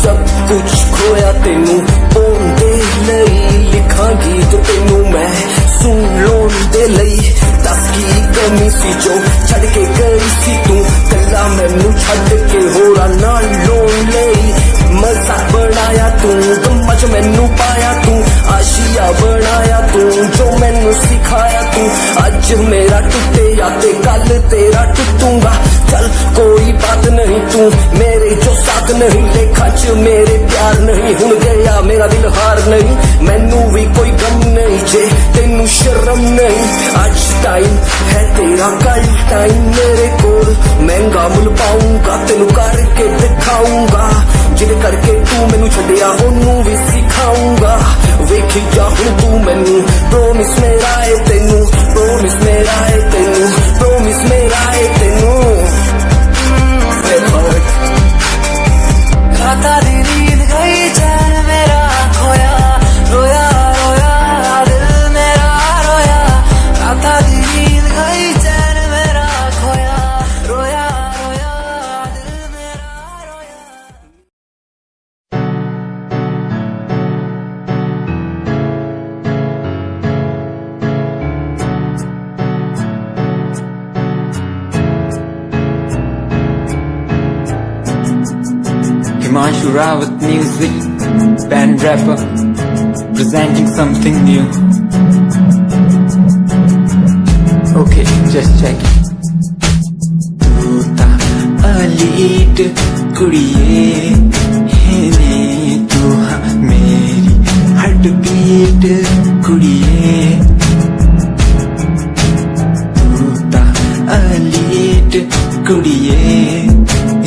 सब कुछ खोया तेनू पाउण दे लई लिखांगी तो तेनू मैं सुन लोन दे लई दस की कमी सी जो छड़ के गई सी तू कला मैनू छड़ के होरा नाल लोन लई मजा बनाया तू गम्मा च मैनू पाया तू आशिया बनाया तू जो मैनू सिखाया तू अज मेरा टुटे या ते कल तेरा टुटूंगा चल कोई बात नहीं तू मेरे जो साथ नहीं लेखा च मेरे प्यार नहीं हुण गया मेरा दिल हार नहीं मैनू भी कोई गम नहीं जे तेनू शर्म नहीं आज टाइम है तेरा कल टाइम मेरे कोल महंगा मुल पाऊंगा तेनू करके दिखाऊंगा जिद करके तू मैनू छड्डिया ओनू भी सिखाऊंगा वेखी जा हुण तू मैनू प्रोमिस मेरा है तेनू प्रोमिस मेरा है तेनू प्रोमिस मेरा है तेनू खाता दी नींद गई चैन मेरा खोया रोया रोया दिल मेरा रोया खाता दी नींद गई चैन मेरा खोया रोया रोया दिल मेरा रोया Himanshu Rawat music, band rapper, presenting something new. Okay, just check it. तू ता अलीट कुड़िए है नी तू हाँ मेरी हार्ट बीट कुड़िए तू ता अलीट कुड़िए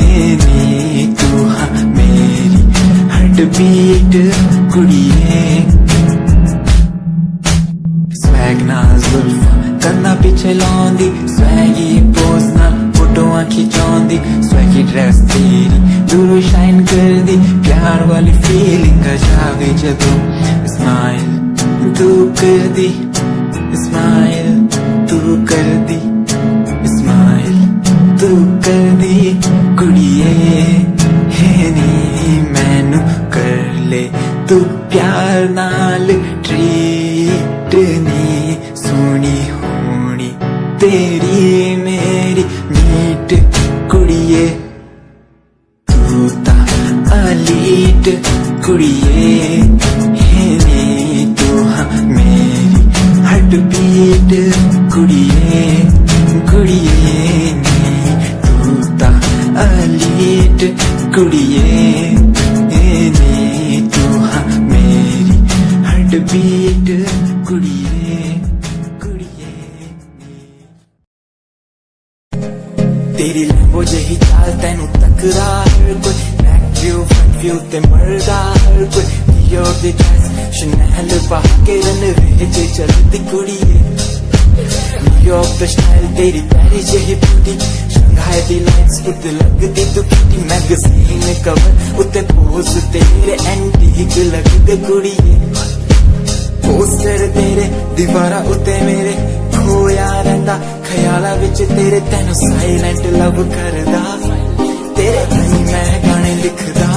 है नी तू हाँ मेरी हार्ट बीट कुड़िए स्वैग नाल जुल्फां कंधा पिछे लाउंदी स्वैगी पोज नाल फोटोआं खिचाउंदी स्वैगी ड्रेस तेरी दूरों शाइन करदी प्यार वाली फीलिंग आ जावे जदों स्माइल तू करदी स्माइल तू करदी स्माइल तू करदी कुड़िए है नी मैनू कर ले तू प्यार नाल ट्रीट नी सोनी होनी तेरी मेरी मीट कुड़िए तू ता अलीट कुड़िए है नी तू हाँ मेरी हार्ट बीट कुड़िए कुड़िए नी तू ता अलीट कुड़िए नी तू हाँ मेरी बीट कुड़िए कुड़िए तेरी लंबो जही चाल तेनू तकदा हर कोई बैक व्यू फ्रंट व्यू ते मरदा हर कोई यो दी ड्रेस शनैल पा के रनवे च चलदी कुड़िए न्यूयॉर्क दा स्टाइल तेरी प्यारी जही ब्यूटी शंघाई दी लाइट्स उत्ते लगदी तू किटी मैगजीन कवर उत्ते पोज तेरे एंटीक लगदे कुड़िए पोस्टर तेरे दीवारा उत्ते मेरे खोया रहिंदा ख्याला विच तेरे तेनू साइलेंट लव करदा तेरे लिए मैं गाने लिखदा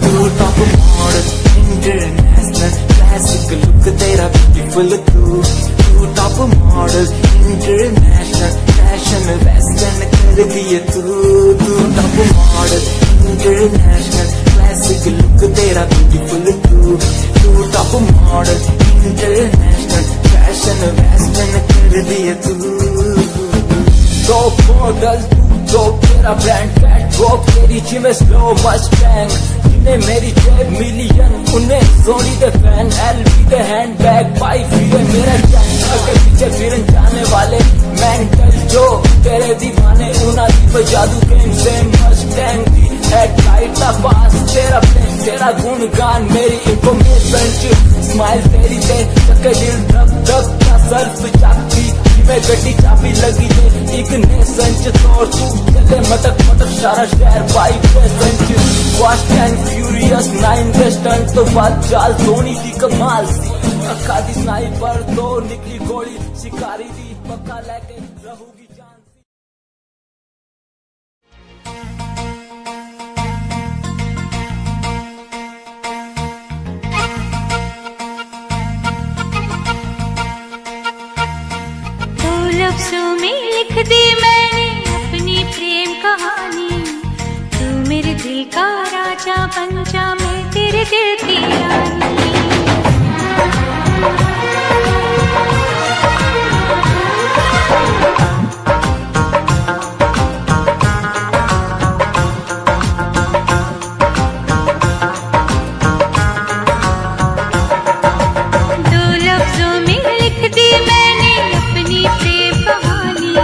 तू top model international classic look तेरा ब्यूटीफुल तू top model international fashion western कर दिए तू top model international classic look तेरा ब्यूटीफुल तू top model international fashion western कर दिए तू दो मॉडल दो तेरा ब्रांड कैट वो तेरी जिम स्लो मस्टैंग जिन्हें मेरी जेब मिलियन उन्हें सोनी दे फैन एलवी दे हैंडबैग बाई फिर मेरा गैंग आगे पीछे फिरन जाने वाले मेंटल जो तेरे दीवाने उना दी जादू गेम सेम मस्टैंग दी हेडलाइट दा पास तेरा प्लेन तेरा गुणगान मेरी इंफॉर्मेशन स्माइल तेरी ते चक्के दिल धक धक का सर्फ चाबी मैं गड्डी चाबी लगी है एक ने संच तोड़ तू चले मटक मटक सारा शहर बाइक पे संच फास्ट एंड फ्यूरियस 9 वेस्टर्न तो बात चाल धोनी की कमाल सी अक्का दी स्नाइपर तो निकली गोली शिकारी दी पक्का लेके रहूगी जान लफ्जों में लिख दी मैंने अपनी प्रेम कहानी तू मेरे दिल का राजा बन जा मैं तेरे दिल की रानी दो लफ्जों में लिख दी मैंने अपनी प्रेम कहानी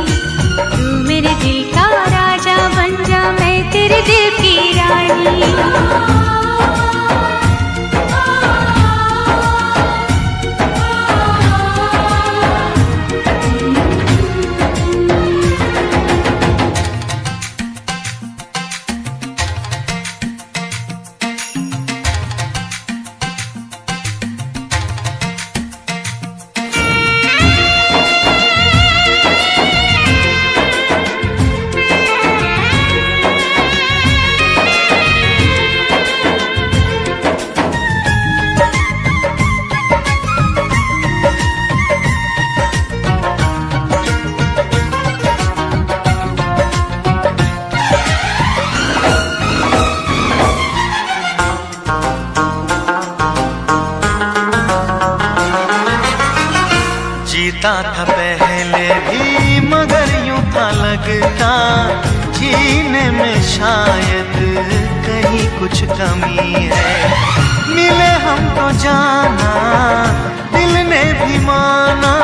तू मेरे दिल का राजा बन जा मैं तेरे दिल की रानी जीता था पहले भी मगर यूं था लगता जीने में शायद कहीं कुछ कमी है मिले हमको जाना दिल ने भी माना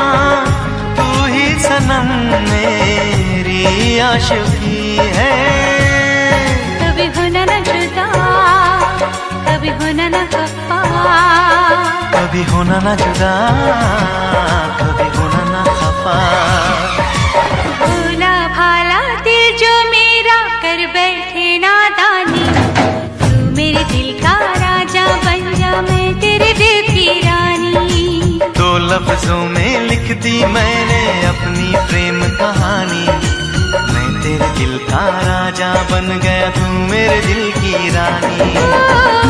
तू ही सनम मेरी आशिकी है कभी होना न जुदा कभी होना न खफा कभी होना ना जुदा कभी होना ना खफा भोला भाला दिल जो मेरा कर बैठे नादानी तू मेरे दिल का राजा बन जा मैं तेरे दिल की रानी दो लफ्जों में लिख दी मैंने अपनी प्रेम कहानी मैं तेरे दिल का राजा बन गया तू मेरे दिल की रानी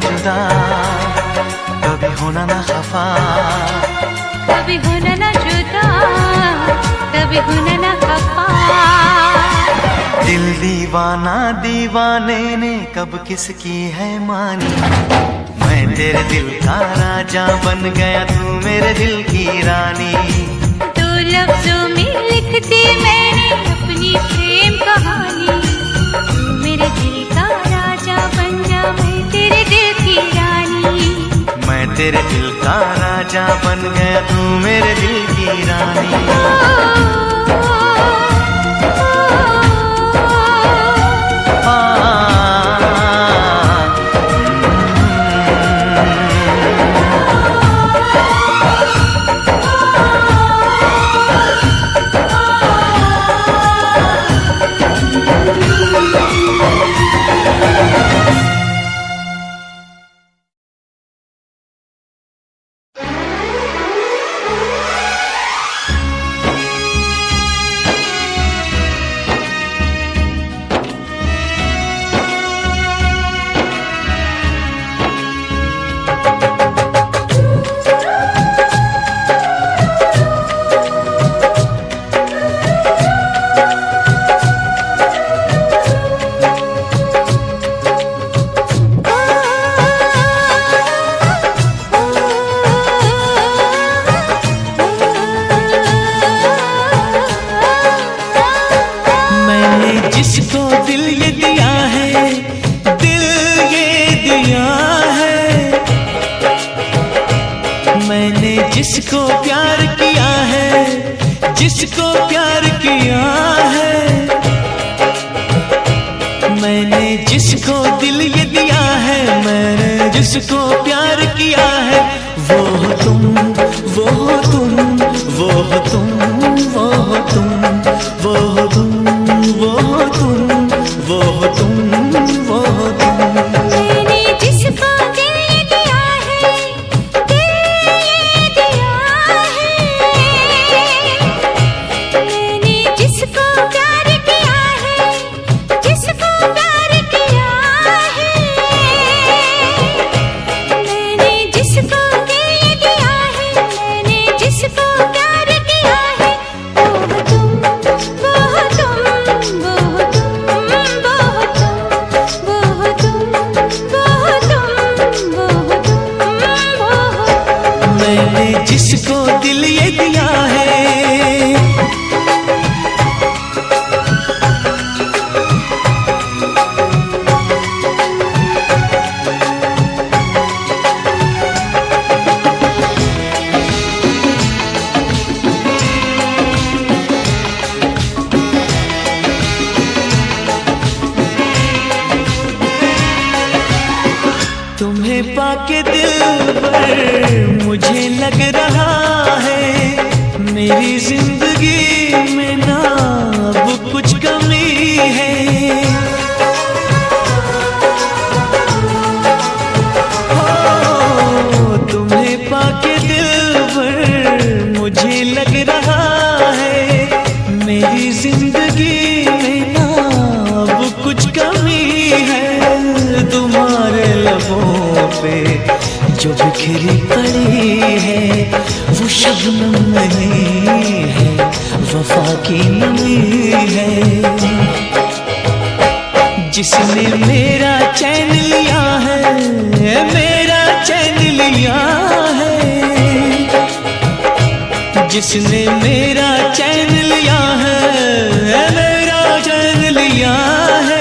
जुदा, कभी होना ना खफा, कभी होना ना जुदा, कभी होना ना खफा। दिल दीवाना दीवाने ने कब किसकी है मानी, मैं तेरे दिल का राजा बन गया, तू मेरे दिल की रानी। दो लफ्जों में लिख दी मैंने अपनी प्रेम कहानी, तू मेरे दिल का राजा बन जा, मैं तेरे दिल की रानी। मैं तेरे दिल का राजा बन गया, तू मेरे दिल की रानी। जिसको दिल ये दिया है, दिल ये दिया है, मैंने जिसको प्यार किया है, जिसको प्यार किया है, मैंने जिसको दिल ये दिया है, मैंने जिसको प्यार किया है, वो हो तुम, वो हो तुम, वो हो तुम, वो हो तुम, वो हो तुम, वो हो तुम, वो हो तुम, वो हो तुम। मैंने जिसको दिल ये दिया है, दिल ये दिया है, मैंने जिसको प्यार किया है, जिसको प्यार किया है, मैंने जिसको दिल ये दिया है, मैंने जिसको प्यार किया है, वो तुम, वो तुम, वो तुम, वो तुम, वो तुम, वो तुम, वो तुम। मैंने जिसको दिल ये दिया है, तुम्हें पाके दिल पर मुझे लग रहा है, मेरी जिंदगी में ना अब कुछ कमी है। हो तुम्हें पाके दिल पर मुझे लग रहा है, मेरी जिंदगी में ना अब कुछ कमी है। तुम्हारे लबों पे जो बिखरी पड़ी है, वो शबनम नहीं है, वफा की नमी है। जिसने मेरा चैन लिया है, मेरा चैन लिया है, जिसने मेरा चैन लिया है, मेरा चैन लिया है।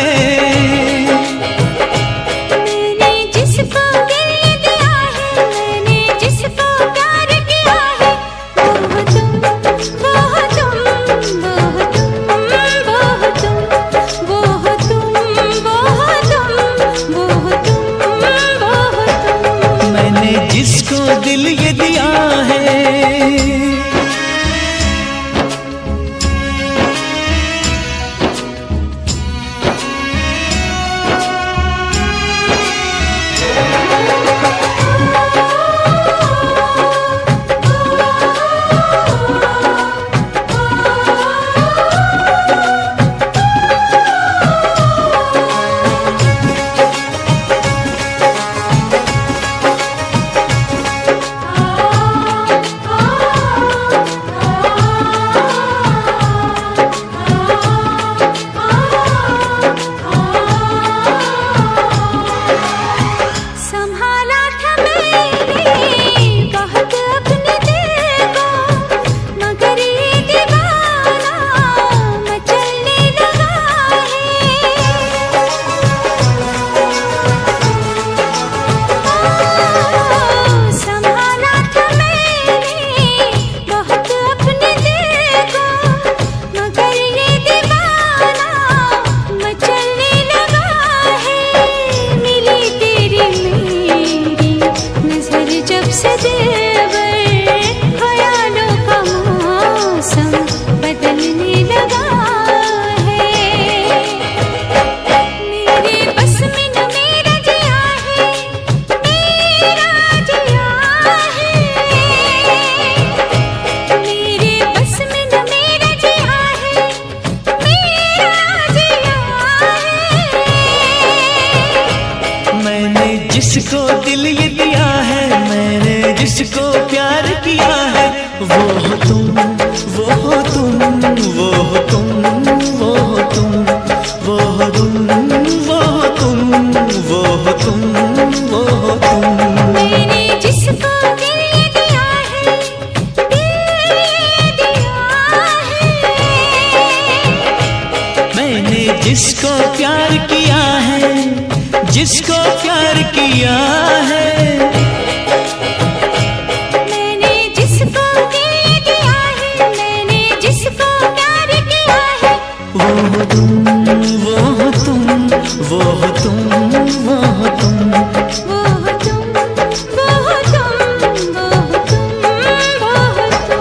जिसको दिल ये दिया है, जिसको दिल ये दिया है मैंने, जिसको प्यार किया है, वो हो तुम, वो हो तुम, वो हो तुम, वो हो तुम, वो हो तुम, वो हो तुम, वो हो तुम, वो हो तुम। मैंने जिसको दिल ये दिया है, दिल ये दिया है। मैंने जिसको प्यार किया है, जिसको प्यार किया है, मैंने जिसको दिल ये दिया है, मैंने जिसको प्यार किया है, वो हो तुम, वो हो तुम, वो हो तुम, वो हो तुम। वो हो तुम, वो हो तुम, वो हो तुम, वो हो तुम।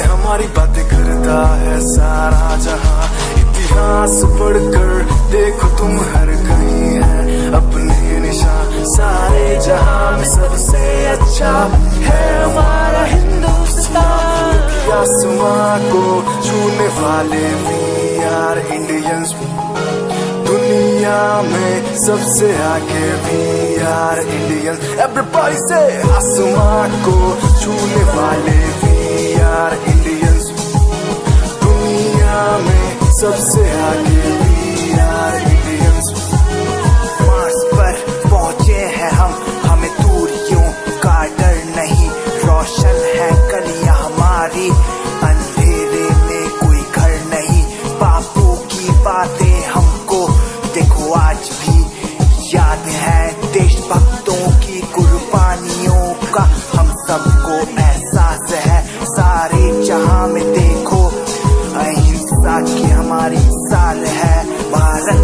हमारी बातें करता है सारा जहां। इतिहास पढ़कर देखो तुम हर कहीं है अपने निशान। सारे जहां में सबसे अच्छा है हमारा हिंदुस्तान। आसमां को छूने वाले वी आर इंडियंस। दुनिया में सबसे आगे वी आर इंडियंस। एवरीबॉडी से आसमां को छूने वाले वी आर इंडियंस। दुनिया में सबसे आगे वी आर इंडियंस। मार्स पर पहुंचे हैं हम, हमें दूरियों का डर नहीं। रोशन है गलियां हमारी, अंधेरे में कोई घर नहीं। बापू की बातें हमको देखो आज भी याद है। देशभक्तों की कुर्बानियों का हम सबको एहसास है। सारे जहां में देखो अहिंसा की हमारी साल है। भारत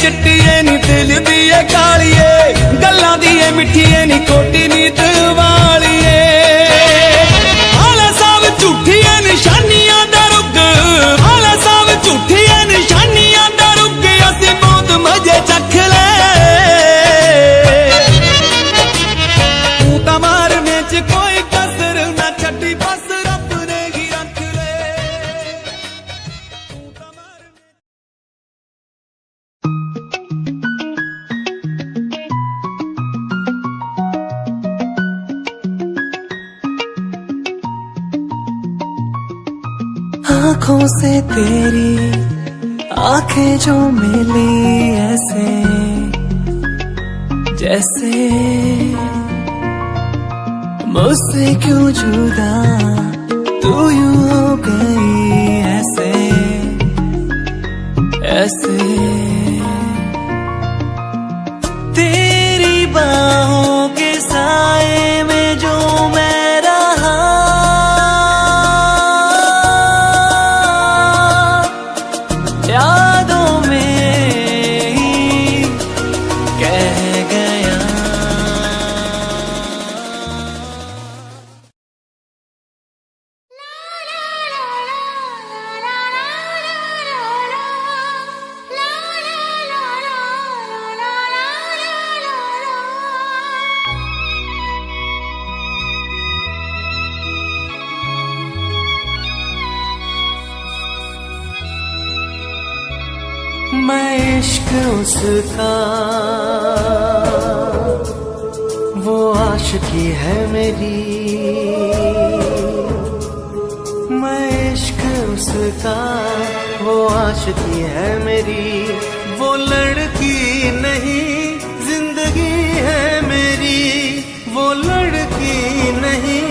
चिट्टिए नी दिल दिए कालिए गल्लां दिए मिठिए नी खोटी नीत वालिए आला साब झूठिए निशानियां दा रुग आला साब झूठिए निशानियां दा रुग असी बहुत मजे चख ले तू तां मारने च कोई कसर ना छड्डी बस रब ने ही रख ले तू तां मारने आँखों से तेरी आंखें जो मिली ऐसे जैसे मुझसे क्यों जुदा तू यूं हो गई ऐसे ऐसे तेरी बाहों के साए में जो मैं रहा यादों में ही कह गया मैं इश्क उसका वो आशिकी है मेरी मैं इश्क उसका वो आशिकी है मेरी वो लड़की नहीं जिंदगी है मेरी वो लड़की नहीं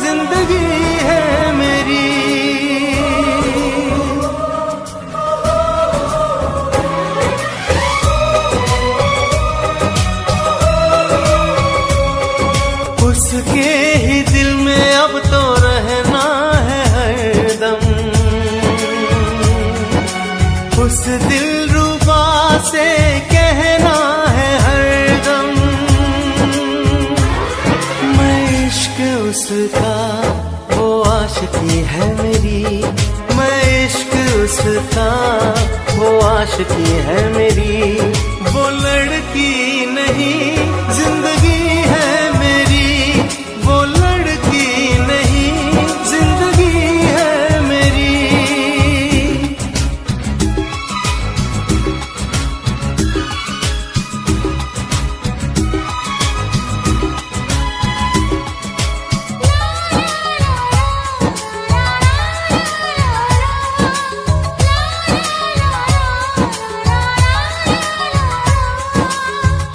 जिंदगी है मेरी उसके ही दिल में अब तो रहना है हरदम उस दिलरुबा से कहना है हरदम मैं इश्क उसका वो आशिकी है मेरी मैं इश्क उसका वो आशिकी है मेरी वो लड़की नहीं जिंदगी है मेरी वो लड़की नहीं जिंदगी है मेरी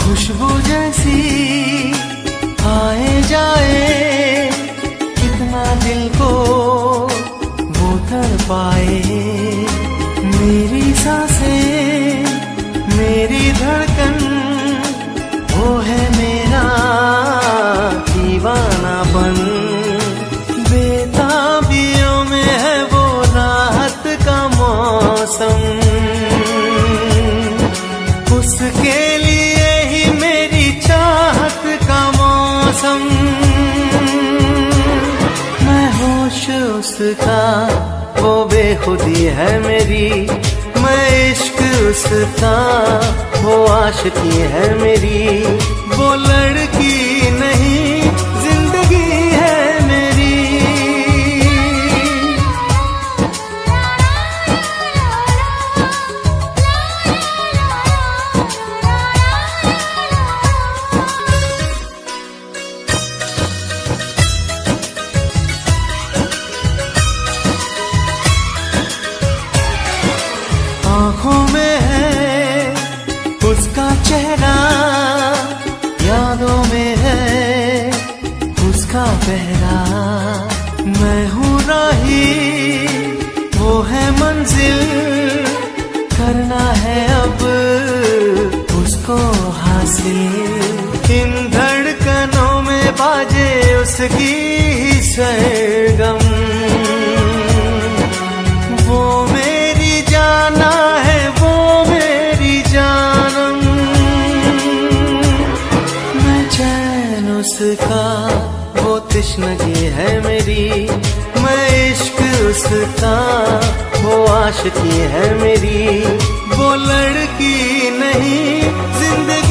खुशबू जैसी आए जाए कितना दिल को वो तड़पाए मेरी सांसें मेरी धड़कन वो है मेरा दीवानापन बेताबियों में है वो राहत का मौसम उसके लिए ही मेरी चाहत का मौसम मैं होश उसका वो बेखुदी है मेरी मैं इश्क उसका वो आशिकी है मेरी वो लड़की नहीं जिंदगी है मेरी आँखों में है उसका चेहरा यादों में है उसका पहरा मैं हूँ राही वो है मंजिल करना है अब उसको हासिल इन धड़कनों में बाजे उसकी ही सरगम वो मेरी जाना है वो मेरी जान तशनगी है मेरी, मैं इश्क उसका, वो आशिकी है मेरी। वो लड़की नहीं जिंदगी